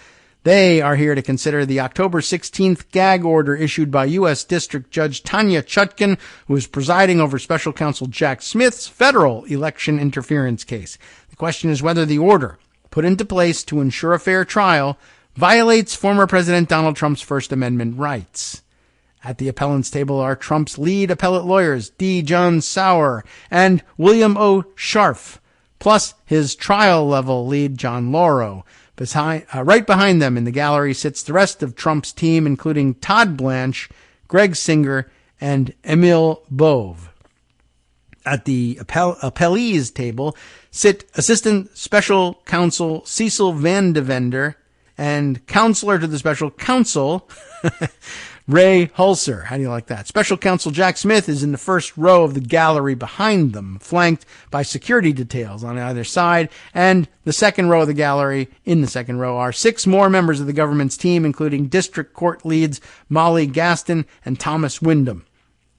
They are here to consider the October 16th gag order issued by U.S. District Judge Tanya Chutkan, who is presiding over Special Counsel Jack Smith's federal election interference case. The question is whether the order, put into place to ensure a fair trial, violates former President Donald Trump's First Amendment rights. At the appellant's table are Trump's lead appellate lawyers, D. John Sauer and William O. Scharf, plus his trial-level lead, John Lauro. Right behind them in the gallery sits the rest of Trump's team, including Todd Blanche, Greg Singer, and Emil Bove. At the appellee's table sit Assistant Special Counsel Cecil Van Devender and Counselor to the Special Counsel, Ray Hulser. How do you like that? Special Counsel Jack Smith is in the first row of the gallery behind them, flanked by security details on either side. And the second row of the gallery, in the second row, are 6 more members of the government's team, including District Court leads Molly Gaston and Thomas Wyndham.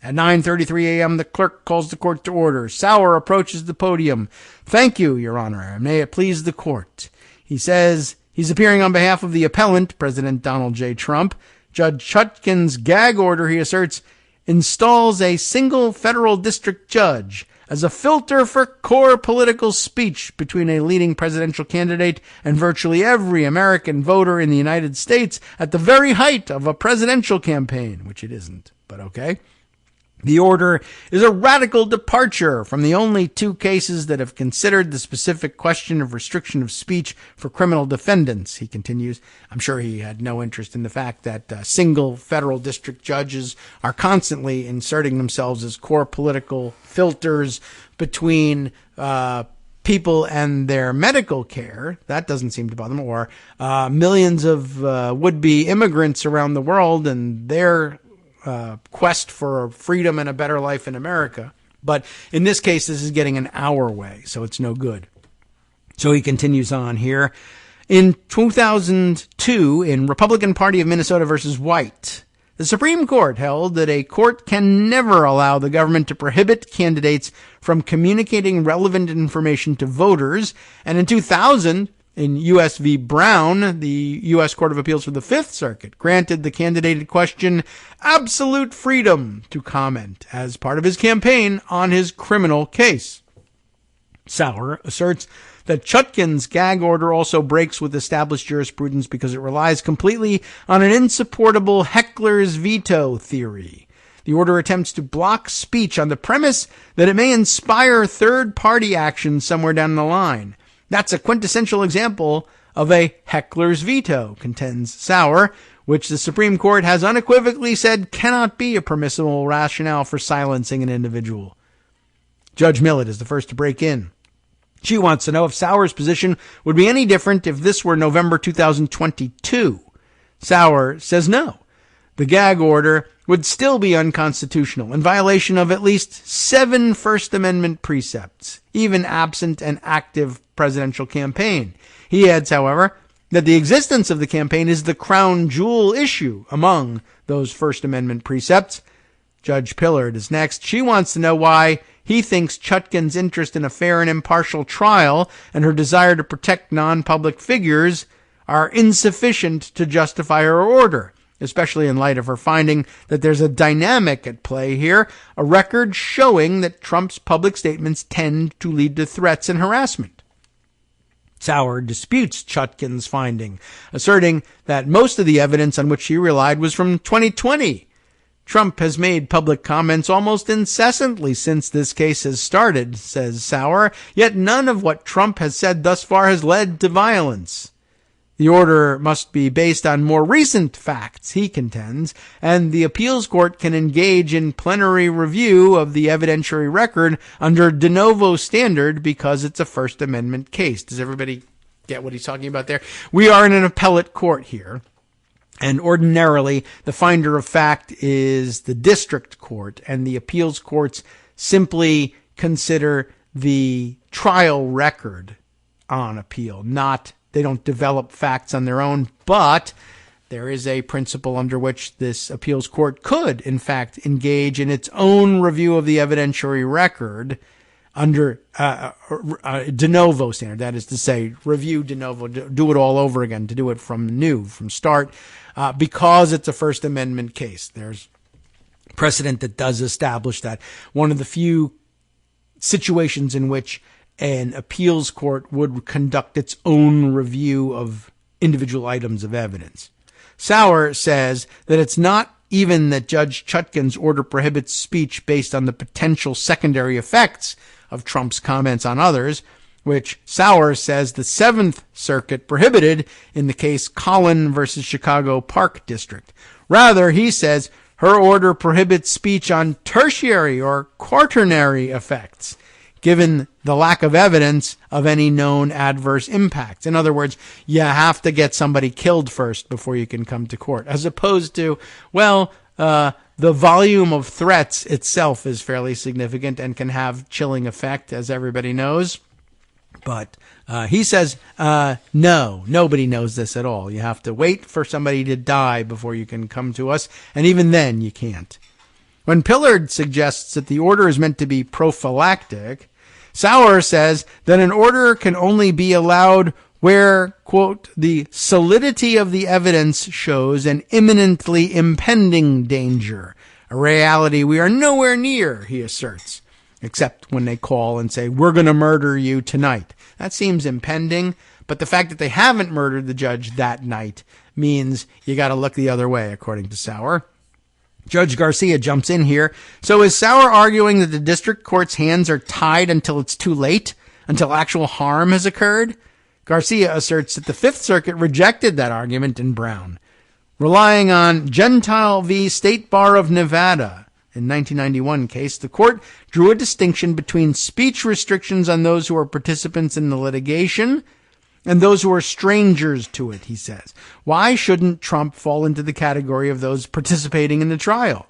At 9:33 a.m., the clerk calls the court to order. Sauer approaches the podium. "Thank you, Your Honor. May it please the court." He says he's appearing on behalf of the appellant, President Donald J. Trump. Judge Chutkan's gag order, he asserts, installs a single federal district judge as a filter for core political speech between a leading presidential candidate and virtually every American voter in the United States at the very height of a presidential campaign, which it isn't, but okay. The order is a radical departure from the only 2 cases that have considered the specific question of restriction of speech for criminal defendants, he continues. I'm sure he had no interest in the fact that single federal district judges are constantly inserting themselves as core political filters between people and their medical care. That doesn't seem to bother them. Or millions of would-be immigrants around the world and their quest for freedom and a better life in America. But in this case, this is getting an our way, so it's no good. So he continues on here. In 2002, in Republican Party of Minnesota versus White, the Supreme Court held that a court can never allow the government to prohibit candidates from communicating relevant information to voters. And in 2000, in U.S. v. Brown, the U.S. Court of Appeals for the Fifth Circuit granted the candidate in question absolute freedom to comment as part of his campaign on his criminal case. Sauer asserts that Chutkan's gag order also breaks with established jurisprudence because it relies completely on an insupportable heckler's veto theory. The order attempts to block speech on the premise that it may inspire third-party action somewhere down the line. That's a quintessential example of a heckler's veto, contends Sauer, which the Supreme Court has unequivocally said cannot be a permissible rationale for silencing an individual. Judge Millett is the first to break in. She wants to know if Sauer's position would be any different if this were November 2022. Sauer says no. The gag order would still be unconstitutional in violation of at least 7 First Amendment precepts, even absent an active presidential campaign. He adds, however, that the existence of the campaign is the crown jewel issue among those First Amendment precepts. Judge Pillard is next. She wants to know why he thinks Chutkan's interest in a fair and impartial trial and her desire to protect non-public figures are insufficient to justify her order, especially in light of her finding that there's a dynamic at play here, a record showing that Trump's public statements tend to lead to threats and harassment. Sauer disputes Chutkan's finding, asserting that most of the evidence on which she relied was from 2020. Trump has made public comments almost incessantly since this case has started, says Sauer, yet none of what Trump has said thus far has led to violence. The order must be based on more recent facts, he contends, and the appeals court can engage in plenary review of the evidentiary record under de novo standard because it's a First Amendment case. Does everybody get what he's talking about there? We are in an appellate court here, and ordinarily the finder of fact is the district court, and the appeals courts simply consider the trial record on appeal, they don't develop facts on their own, but there is a principle under which this appeals court could, in fact, engage in its own review of the evidentiary record under de novo standard. That is to say, review de novo, do it all over again, to do it from start, because it's a First Amendment case. There's precedent that does establish that. One of the few situations in which an appeals court would conduct its own review of individual items of evidence. Sauer says that it's not even that Judge Chutkan's order prohibits speech based on the potential secondary effects of Trump's comments on others, which Sauer says the Seventh Circuit prohibited in the case Collin versus Chicago Park District. Rather, he says her order prohibits speech on tertiary or quaternary effects, given the lack of evidence of any known adverse impacts. In other words, you have to get somebody killed first before you can come to court, as opposed to, the volume of threats itself is fairly significant and can have chilling effect, as everybody knows. But he says, no, nobody knows this at all. You have to wait for somebody to die before you can come to us, and even then you can't. When Pillard suggests that the order is meant to be prophylactic, Sauer says that an order can only be allowed where, quote, the solidity of the evidence shows an imminently impending danger, a reality we are nowhere near, he asserts, except when they call and say, we're going to murder you tonight. That seems impending, but the fact that they haven't murdered the judge that night means you got to look the other way, according to Sauer. Judge Garcia jumps in here. So is Sauer arguing that the district court's hands are tied until it's too late, until actual harm has occurred? Garcia asserts that the Fifth Circuit rejected that argument in Brown, relying on Gentile v. State Bar of Nevada. In 1991 case, the court drew a distinction between speech restrictions on those who are participants in the litigation and those who are strangers to it, he says. Why shouldn't Trump fall into the category of those participating in the trial?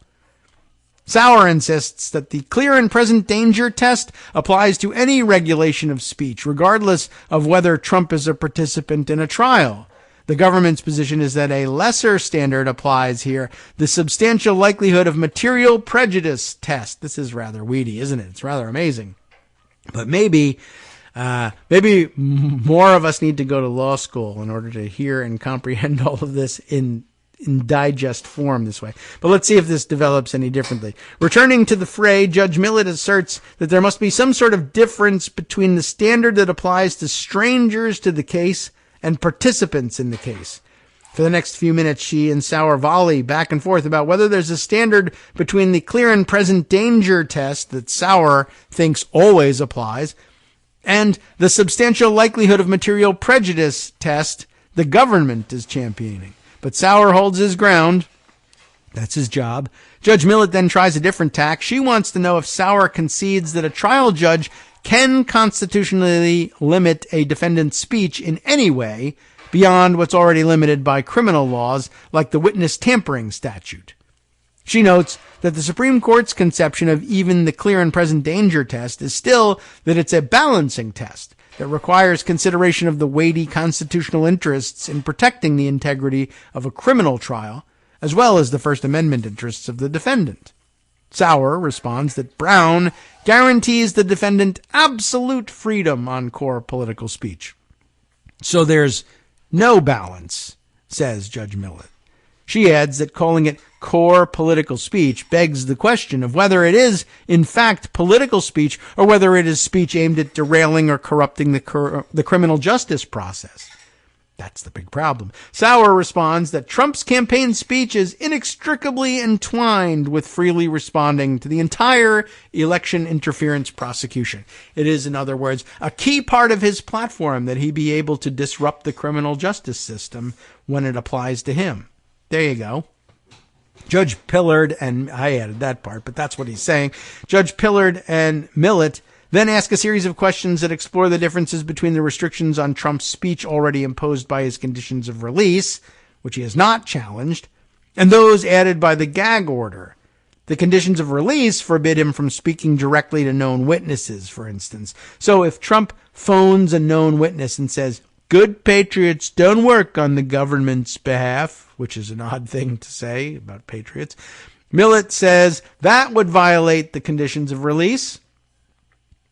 Sauer insists that the clear and present danger test applies to any regulation of speech, regardless of whether Trump is a participant in a trial. The government's position is that a lesser standard applies here, the substantial likelihood of material prejudice test. This is rather weedy, isn't it? It's rather amazing. But maybe more of us need to go to law school in order to hear and comprehend all of this in digest form this way. But let's see if this develops any differently. Returning to the fray, Judge Millett asserts that there must be some sort of difference between the standard that applies to strangers to the case and participants in the case. For the next few minutes, she and Sauer volley back and forth about whether there's a standard between the clear and present danger test that Sauer thinks always applies and the substantial likelihood of material prejudice test the government is championing. But Sauer holds his ground. That's his job. Judge Millett then tries a different tack. She wants to know if Sauer concedes that a trial judge can constitutionally limit a defendant's speech in any way beyond what's already limited by criminal laws, like the witness tampering statute. She notes that the Supreme Court's conception of even the clear and present danger test is still that it's a balancing test that requires consideration of the weighty constitutional interests in protecting the integrity of a criminal trial, as well as the First Amendment interests of the defendant. Sauer responds that Brown guarantees the defendant absolute freedom on core political speech. So there's no balance, says Judge Millett. She adds that calling it core political speech begs the question of whether it is, in fact, political speech or whether it is speech aimed at derailing or corrupting the criminal justice process. That's the big problem. Sauer responds that Trump's campaign speech is inextricably entwined with freely responding to the entire election interference prosecution. It is, in other words, a key part of his platform that he be able to disrupt the criminal justice system when it applies to him. There you go. Judge Pillard, and I added that part, but that's what he's saying. Judge Pillard and Millett then ask a series of questions that explore the differences between the restrictions on Trump's speech already imposed by his conditions of release, which he has not challenged, and those added by the gag order. The conditions of release forbid him from speaking directly to known witnesses, for instance. So if Trump phones a known witness and says, "Good patriots don't work on the government's behalf," which is an odd thing to say about patriots, Millett says that would violate the conditions of release.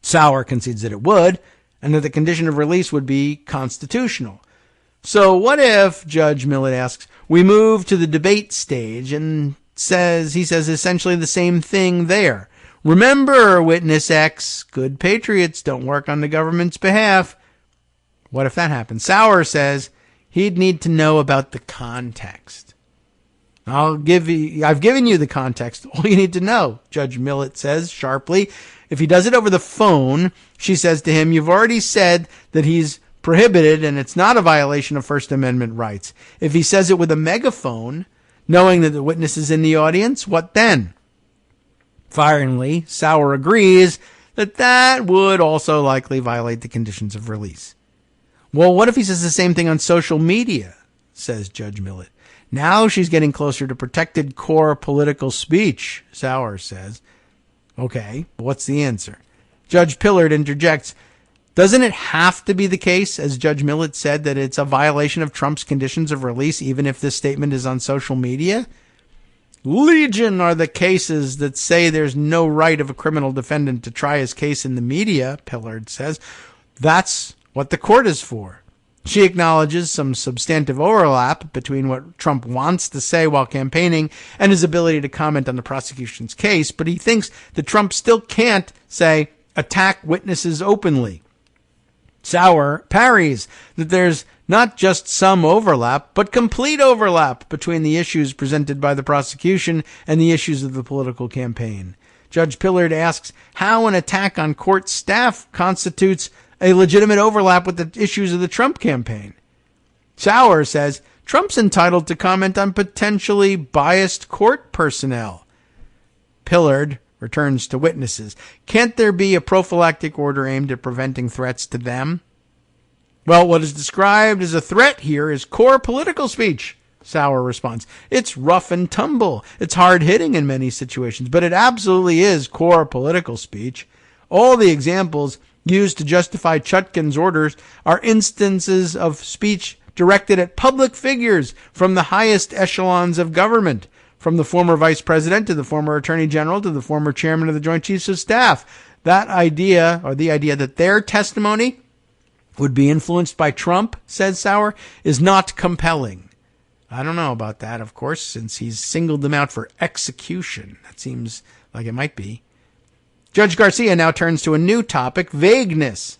Sauer concedes that it would, and that the condition of release would be constitutional. So what if, Judge Millett asks, we move to the debate stage and he says essentially the same thing there. Remember, witness X, good patriots don't work on the government's behalf. What if that happens? Sauer says he'd need to know about the context. I've given you the context. All you need to know, Judge Millett says sharply. If he does it over the phone, she says to him, you've already said that he's prohibited and it's not a violation of First Amendment rights. If he says it with a megaphone, knowing that the witness is in the audience, what then? Finally, Sauer agrees that would also likely violate the conditions of release. Well, what if he says the same thing on social media, says Judge Millett. Now she's getting closer to protected core political speech, Sauer says. Okay, what's the answer? Judge Pillard interjects, doesn't it have to be the case, as Judge Millett said, that it's a violation of Trump's conditions of release, even if this statement is on social media? Legion are the cases that say there's no right of a criminal defendant to try his case in the media, Pillard says. That's what the court is for. She acknowledges some substantive overlap between what Trump wants to say while campaigning and his ability to comment on the prosecution's case, but he thinks that Trump still can't, say, attack witnesses openly. Sauer parries that there's not just some overlap, but complete overlap between the issues presented by the prosecution and the issues of the political campaign. Judge Pillard asks how an attack on court staff constitutes a legitimate overlap with the issues of the Trump campaign. Sauer says Trump's entitled to comment on potentially biased court personnel. Pillard returns to witnesses. Can't there be a prophylactic order aimed at preventing threats to them? Well, what is described as a threat here is core political speech, Sauer responds. It's rough and tumble. It's hard-hitting in many situations, but it absolutely is core political speech. All the examples used to justify Chutkan's orders are instances of speech directed at public figures from the highest echelons of government, from the former vice president to the former attorney general to the former chairman of the Joint Chiefs of Staff. That idea, or the idea that their testimony would be influenced by Trump, says Sauer, is not compelling. I don't know about that, of course, since he's singled them out for execution. That seems like it might be. Judge Garcia now turns to a new topic, vagueness.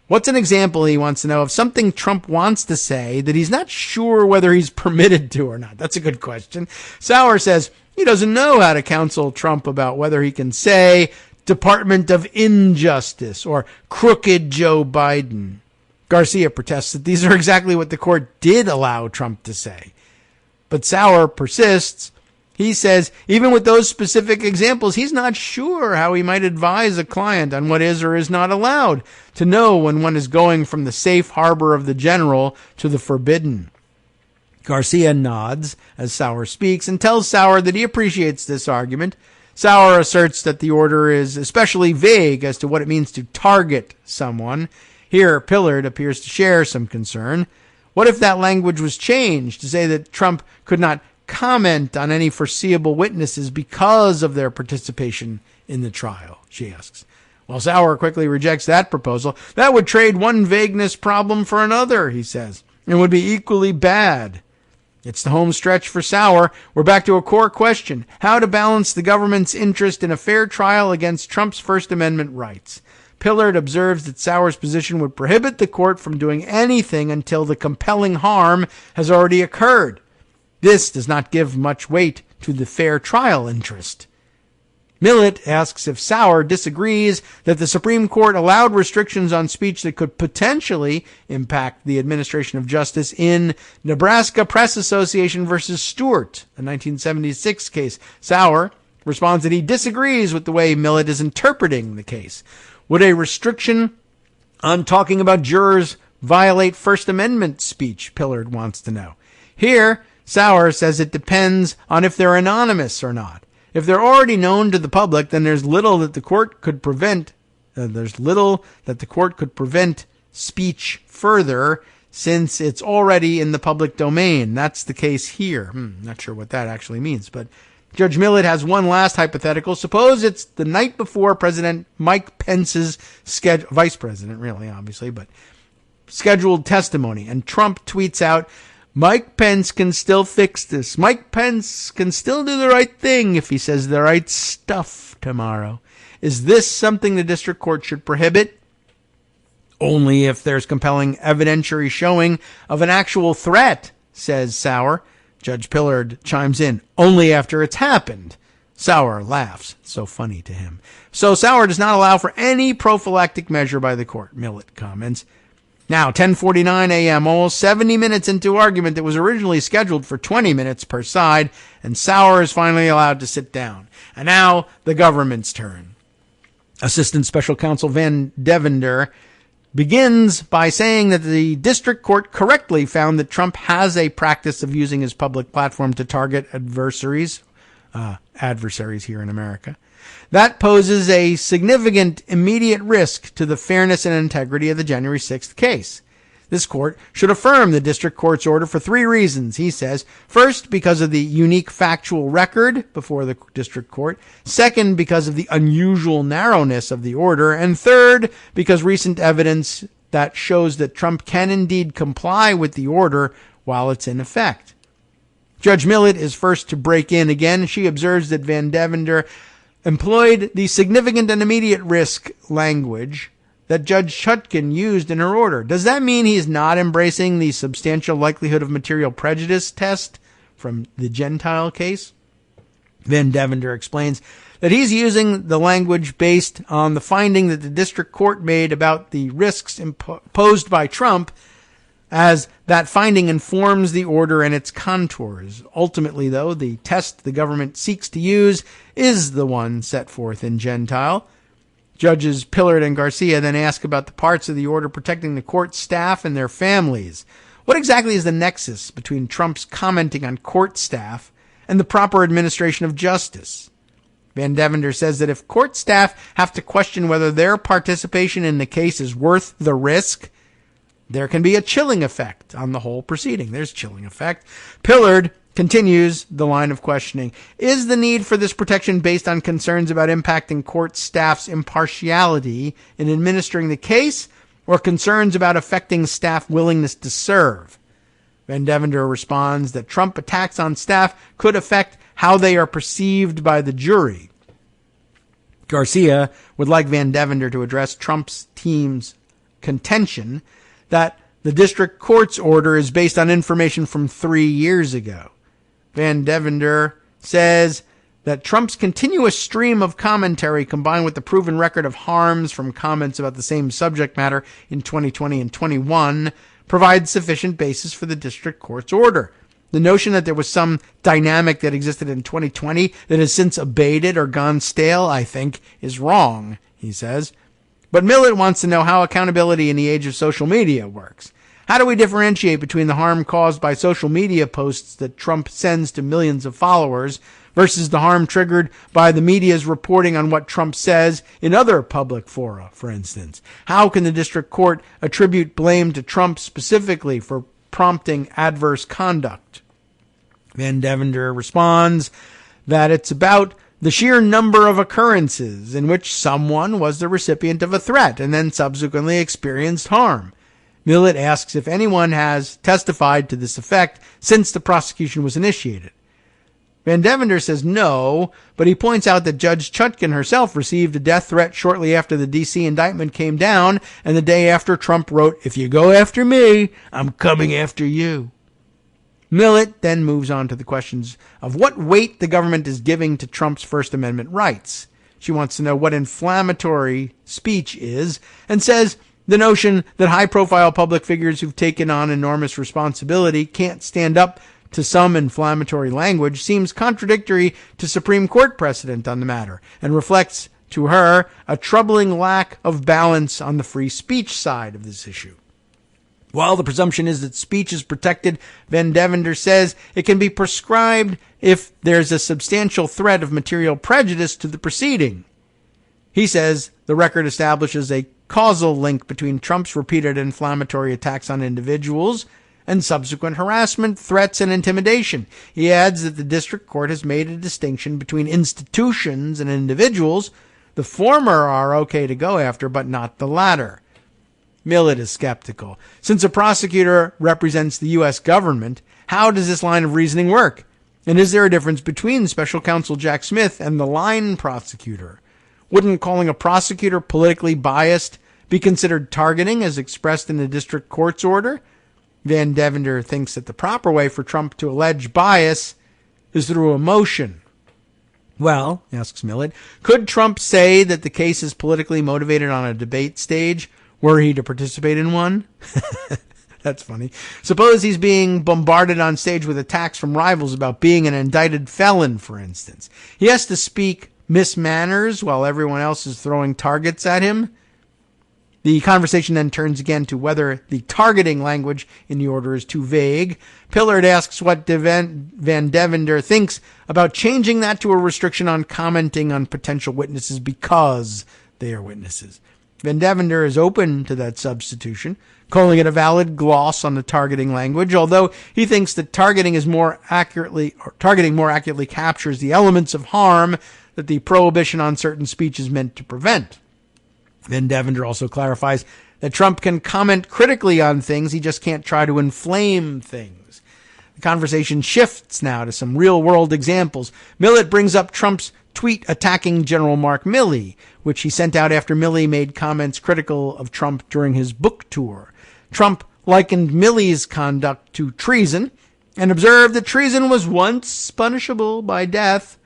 What's an example, he wants to know, of something Trump wants to say that he's not sure whether he's permitted to or not? That's a good question. Sauer says he doesn't know how to counsel Trump about whether he can say Department of Injustice or crooked Joe Biden. Garcia protests that these are exactly what the court did allow Trump to say. But Sauer persists. He says, even with those specific examples, he's not sure how he might advise a client on what is or is not allowed to know when one is going from the safe harbor of the general to the forbidden. Garcia nods as Sauer speaks and tells Sauer that he appreciates this argument. Sauer asserts that the order is especially vague as to what it means to target someone. Here, Pillard appears to share some concern. What if that language was changed to say that Trump could not comment on any foreseeable witnesses because of their participation in the trial, she asks. Well, Sauer quickly rejects that proposal. That would trade one vagueness problem for another, he says, and would be equally bad. It's the home stretch for Sauer. We're back to a core question: how to balance the government's interest in a fair trial against Trump's First Amendment rights. Pillard observes that Sauer's position would prohibit the court from doing anything until the compelling harm has already occurred. This does not give much weight to the fair trial interest. Millett asks if Sauer disagrees that the Supreme Court allowed restrictions on speech that could potentially impact the administration of justice in Nebraska Press Association versus Stewart, a 1976 case. Sauer responds that he disagrees with the way Millett is interpreting the case. Would a restriction on talking about jurors violate First Amendment speech? Pillard wants to know. Here, Sauer says it depends on if they're anonymous or not. If they're already known to the public, then there's little that the court could prevent. Speech further, since it's already in the public domain. That's the case here. Not sure what that actually means, but Judge Millett has one last hypothetical. Suppose it's the night before President Mike Pence's vice president, really, obviously, but scheduled testimony, and Trump tweets out, Mike Pence can still fix this. Mike Pence can still do the right thing if he says the right stuff tomorrow. Is this something the district court should prohibit? Only if there's compelling evidentiary showing of an actual threat, says Sauer. Judge Pillard chimes in, only after it's happened. Sauer laughs. It's so funny to him. So Sauer does not allow for any prophylactic measure by the court, Millett comments. Now, 10:49 a.m., almost 70 minutes into argument that was originally scheduled for 20 minutes per side, and Sauer is finally allowed to sit down. And now, the government's turn. Assistant Special Counsel Van Devender begins by saying that the district court correctly found that Trump has a practice of using his public platform to target adversaries here in America. That poses a significant immediate risk to the fairness and integrity of the January 6th case. This court should affirm the district court's order for 3 reasons, he says. First, because of the unique factual record before the district court. Second, because of the unusual narrowness of the order. And third, because recent evidence that shows that Trump can indeed comply with the order while it's in effect. Judge Millett is first to break in again. She observes that Van Devender employed the significant and immediate risk language that Judge Chutkan used in her order. Does that mean he's not embracing the substantial likelihood of material prejudice test from the Gentile case? Van Devender explains that he's using the language based on the finding that the district court made about the risks imposed by Trump, as that finding informs the order and its contours. Ultimately, though, the test the government seeks to use is the one set forth in Gentile. Judges Pillard and Garcia then ask about the parts of the order protecting the court staff and their families. What exactly is the nexus between Trump's commenting on court staff and the proper administration of justice? Van Devender says that if court staff have to question whether their participation in the case is worth the risk, there can be a chilling effect on the whole proceeding. There's chilling effect. Pillard continues the line of questioning. Is the need for this protection based on concerns about impacting court staff's impartiality in administering the case, or concerns about affecting staff willingness to serve? Van Devender responds that Trump attacks on staff could affect how they are perceived by the jury. Garcia would like Van Devender to address Trump's team's contention that the district court's order is based on information from 3 years ago. Van Devender says that Trump's continuous stream of commentary combined with the proven record of harms from comments about the same subject matter in 2020 and 21 provides sufficient basis for the district court's order. The notion that there was some dynamic that existed in 2020 that has since abated or gone stale, I think, is wrong, he says. But Millett wants to know how accountability in the age of social media works. How do we differentiate between the harm caused by social media posts that Trump sends to millions of followers versus the harm triggered by the media's reporting on what Trump says in other public fora, for instance? How can the district court attribute blame to Trump specifically for prompting adverse conduct? Van Devender responds that it's about the sheer number of occurrences in which someone was the recipient of a threat and then subsequently experienced harm. Millett asks if anyone has testified to this effect since the prosecution was initiated. Van Devender says no, but he points out that Judge Chutkan herself received a death threat shortly after the D.C. indictment came down and the day after Trump wrote, "If you go after me, I'm coming after you." Millett then moves on to the questions of what weight the government is giving to Trump's First Amendment rights. She wants to know what inflammatory speech is and says the notion that high-profile public figures who've taken on enormous responsibility can't stand up to some inflammatory language seems contradictory to Supreme Court precedent on the matter and reflects, to her, a troubling lack of balance on the free speech side of this issue. While the presumption is that speech is protected, Van Devender says it can be prescribed if there's a substantial threat of material prejudice to the proceeding. He says the record establishes a causal link between Trump's repeated inflammatory attacks on individuals and subsequent harassment, threats, and intimidation. He adds that the district court has made a distinction between institutions and individuals. The former are okay to go after, but not the latter. Millett is skeptical. Since a prosecutor represents the U.S. government, how does this line of reasoning work? And is there a difference between special counsel Jack Smith and the line prosecutor? Wouldn't calling a prosecutor politically biased be considered targeting as expressed in the district court's order? Van Devender thinks that the proper way for Trump to allege bias is through a motion. Well, asks Millett, could Trump say that the case is politically motivated on a debate stage were he to participate in one? That's funny. Suppose he's being bombarded on stage with attacks from rivals about being an indicted felon, for instance. He has to speak mismanners while everyone else is throwing targets at him. The conversation then turns again to whether the targeting language in the order is too vague. Pillard asks what Van Devender thinks about changing that to a restriction on commenting on potential witnesses because they are witnesses. Van Devender is open to that substitution, calling it a valid gloss on the targeting language, although he thinks that targeting more accurately captures the elements of harm that the prohibition on certain speech is meant to prevent. Van Devender also clarifies that Trump can comment critically on things, he just can't try to inflame things. The conversation shifts now to some real-world examples. Millett brings up Trump's tweet attacking General Mark Milley, which he sent out after Milley made comments critical of Trump during his book tour. Trump likened Milley's conduct to treason and observed that treason was once punishable by death.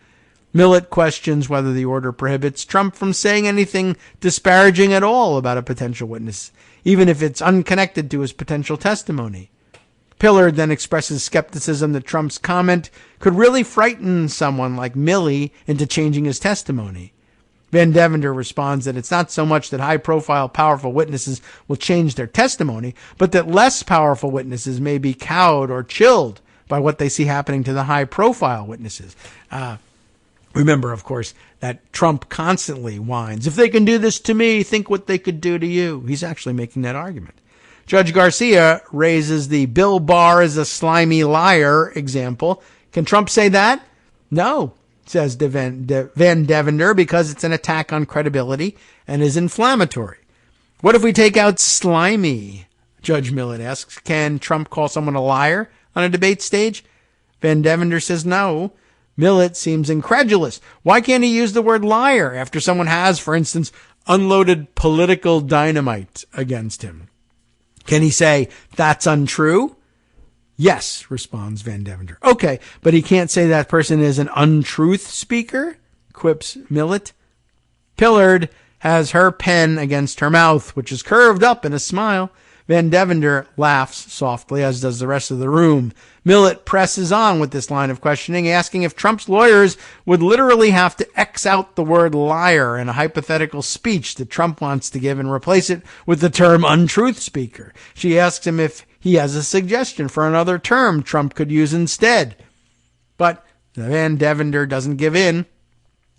Millett questions whether the order prohibits Trump from saying anything disparaging at all about a potential witness, even if it's unconnected to his potential testimony. Pillard then expresses skepticism that Trump's comment could really frighten someone like Milley into changing his testimony. Van Devender responds that it's not so much that high-profile, powerful witnesses will change their testimony, but that less powerful witnesses may be cowed or chilled by what they see happening to the high-profile witnesses. Remember, of course, that Trump constantly whines, if they can do this to me, think what they could do to you. He's actually making that argument. Judge Garcia raises the Bill Barr is a slimy liar example. Can Trump say that? No, says Van Devender, because it's an attack on credibility and is inflammatory. What if we take out slimy? Judge Millett asks. Can Trump call someone a liar on a debate stage? Van Devender says no. Millett seems incredulous. Why can't he use the word liar after someone has, for instance, unloaded political dynamite against him? Can he say, that's untrue? Yes, responds Van Devender. Okay, but he can't say that person is an untruth speaker, quips Millett. Pillard has her pen against her mouth, which is curved up in a smile. Van Devender laughs softly, as does the rest of the room. Millett presses on with this line of questioning, asking if Trump's lawyers would literally have to X out the word liar in a hypothetical speech that Trump wants to give and replace it with the term untruth speaker. She asks him if he has a suggestion for another term Trump could use instead. But Van Devender doesn't give in.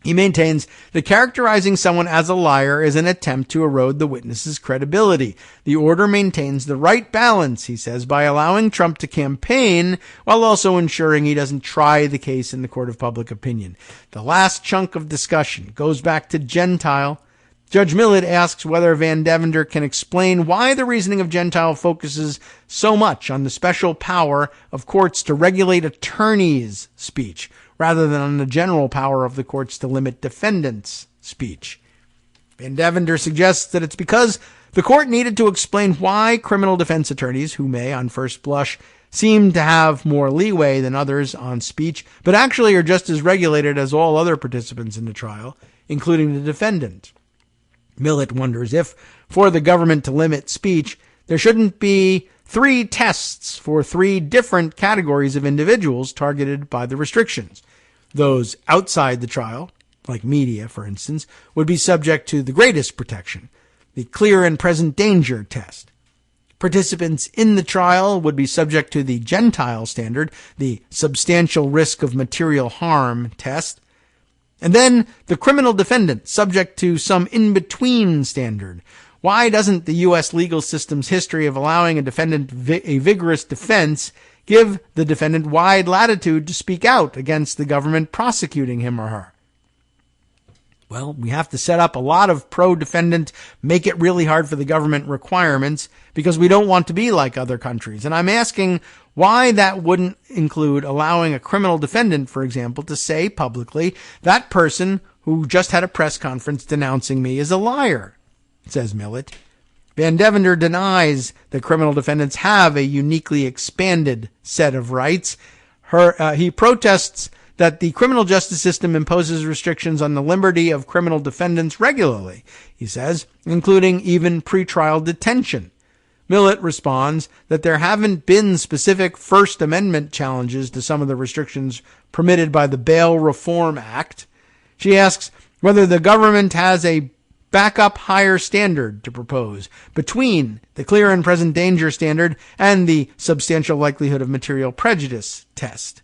He maintains that characterizing someone as a liar is an attempt to erode the witness's credibility. The order maintains the right balance, he says, by allowing Trump to campaign while also ensuring he doesn't try the case in the court of public opinion. The last chunk of discussion goes back to Gentile. Judge Millett asks whether Van Devender can explain why the reasoning of Gentile focuses so much on the special power of courts to regulate attorneys' speech, rather than on the general power of the courts to limit defendants' speech. Van Devender suggests that it's because the court needed to explain why criminal defense attorneys, who may, on first blush, seem to have more leeway than others on speech, but actually are just as regulated as all other participants in the trial, including the defendant. Millett wonders if, for the government to limit speech, there shouldn't be 3 tests for 3 different categories of individuals targeted by the restrictions. Those outside the trial, like media, for instance, would be subject to the greatest protection, the clear and present danger test. Participants in the trial would be subject to the Gentile standard, the substantial risk of material harm test. And then the criminal defendant, subject to some in-between standard, Why doesn't the U.S. legal system's history of allowing a defendant a vigorous defense give the defendant wide latitude to speak out against the government prosecuting him or her? Well, we have to set up a lot of pro-defendant, make it really hard for the government requirements because we don't want to be like other countries. And I'm asking why that wouldn't include allowing a criminal defendant, for example, to say publicly, that person who just had a press conference denouncing me is a liar, says Millett. Van Devender denies that criminal defendants have a uniquely expanded set of rights. He protests that the criminal justice system imposes restrictions on the liberty of criminal defendants regularly, he says, including even pretrial detention. Millett responds that there haven't been specific First Amendment challenges to some of the restrictions permitted by the Bail Reform Act. She asks whether the government has a backup higher standard to propose between the clear and present danger standard and the substantial likelihood of material prejudice test.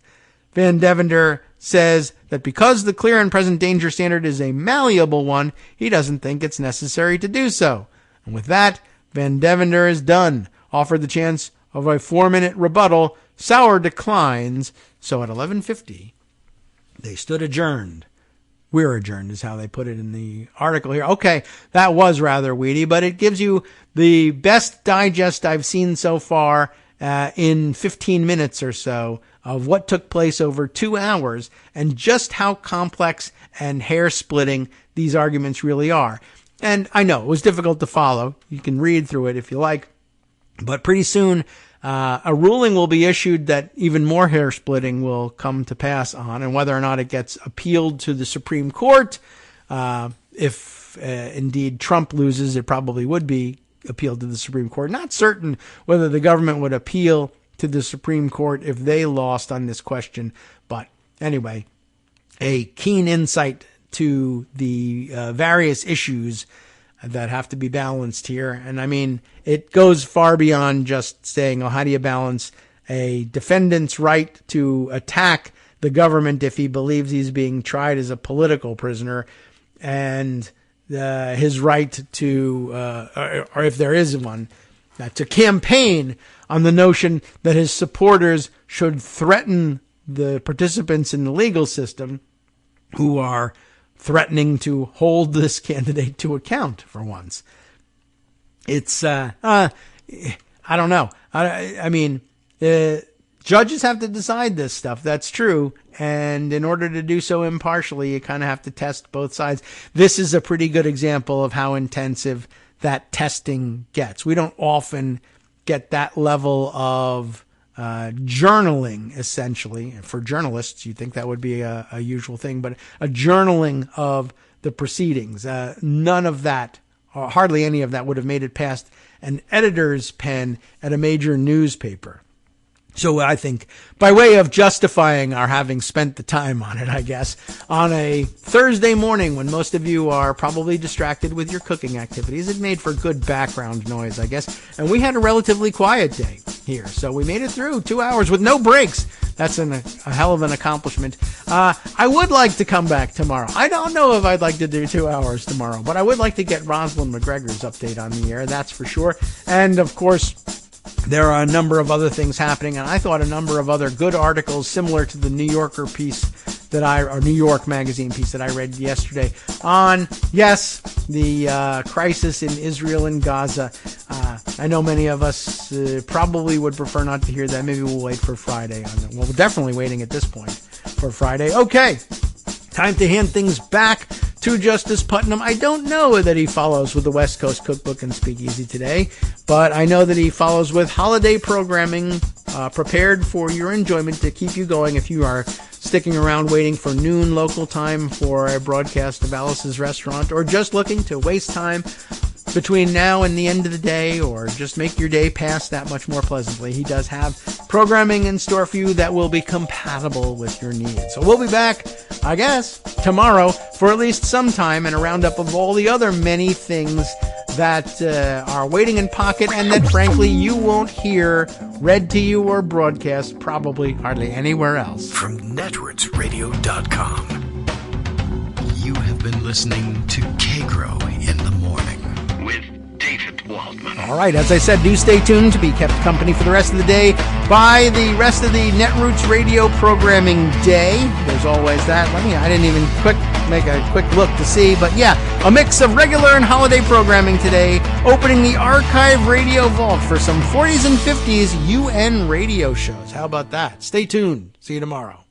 Van Devender says that because the clear and present danger standard is a malleable one, he doesn't think it's necessary to do so. And with that, Van Devender is done. Offered the chance of a 4-minute rebuttal, Sauer declines. So at 11:50, they stood adjourned. We're adjourned is how they put it in the article here. Okay, that was rather weedy, but it gives you the best digest I've seen so far in 15 minutes or so of what took place over 2 hours and just how complex and hair-splitting these arguments really are. And I know it was difficult to follow. You can read through it if you like. But pretty soon, a ruling will be issued that even more hair-splitting will come to pass on, and whether or not it gets appealed to the Supreme Court, if indeed Trump loses, it probably would be appealed to the Supreme Court. Not certain whether the government would appeal to the Supreme Court if they lost on this question. But anyway, a keen insight to the various issues that have to be balanced here. And I mean, it goes far beyond just saying, oh, how do you balance a defendant's right to attack the government if he believes he's being tried as a political prisoner and his right to, or if there is one, to campaign on the notion that his supporters should threaten the participants in the legal system who are threatening to hold this candidate to account for once. It's, I don't know. I mean, judges have to decide this stuff. That's true. And in order to do so impartially, you kind of have to test both sides. This is a pretty good example of how intensive that testing gets. We don't often get that level of journaling, essentially. For journalists, you'd think that would be a usual thing, but a journaling of the proceedings. None of that, or hardly any of that, would have made it past an editor's pen at a major newspaper. So I think by way of justifying our having spent the time on it, I guess, on a Thursday morning when most of you are probably distracted with your cooking activities, it made for good background noise, I guess. And we had a relatively quiet day here. So we made it through 2 hours with no breaks. That's a hell of an accomplishment. I would like to come back tomorrow. I don't know if I'd like to do 2 hours tomorrow, but I would like to get Rosalind McGregor's update on the air, that's for sure. And, of course, there are a number of other things happening, and I thought a number of other good articles similar to the New Yorker piece or New York Magazine piece that I read yesterday on, yes, the crisis in Israel and Gaza. I know many of us probably would prefer not to hear that. Maybe we'll wait for Friday on it. Well, we're definitely waiting at this point for Friday. Okay, time to hand things back to Justice Putnam. I don't know that he follows with the West Coast Cookbook and Speakeasy today, but I know that he follows with holiday programming prepared for your enjoyment to keep you going if you are sticking around waiting for noon local time for a broadcast of Alice's Restaurant, or just looking to waste time between now and the end of the day, or just make your day pass that much more pleasantly. He does have programming in store for you that will be compatible with your needs. So we'll be back, I guess, tomorrow for at least some time, and a roundup of all the other many things that are waiting in pocket and that, frankly, you won't hear read to you or broadcast probably hardly anywhere else. From networksradio.com, you have been listening to Kagro in the Morning with Dave Waldman. All right, as I said, do stay tuned to be kept company for the rest of the day by the rest of the Netroots radio programming day. There's always that. I didn't even make a quick look to see, but yeah, a mix of regular and holiday programming today, opening the archive radio vault for some 40s and 50s UN radio shows. How about that? Stay tuned. See you tomorrow.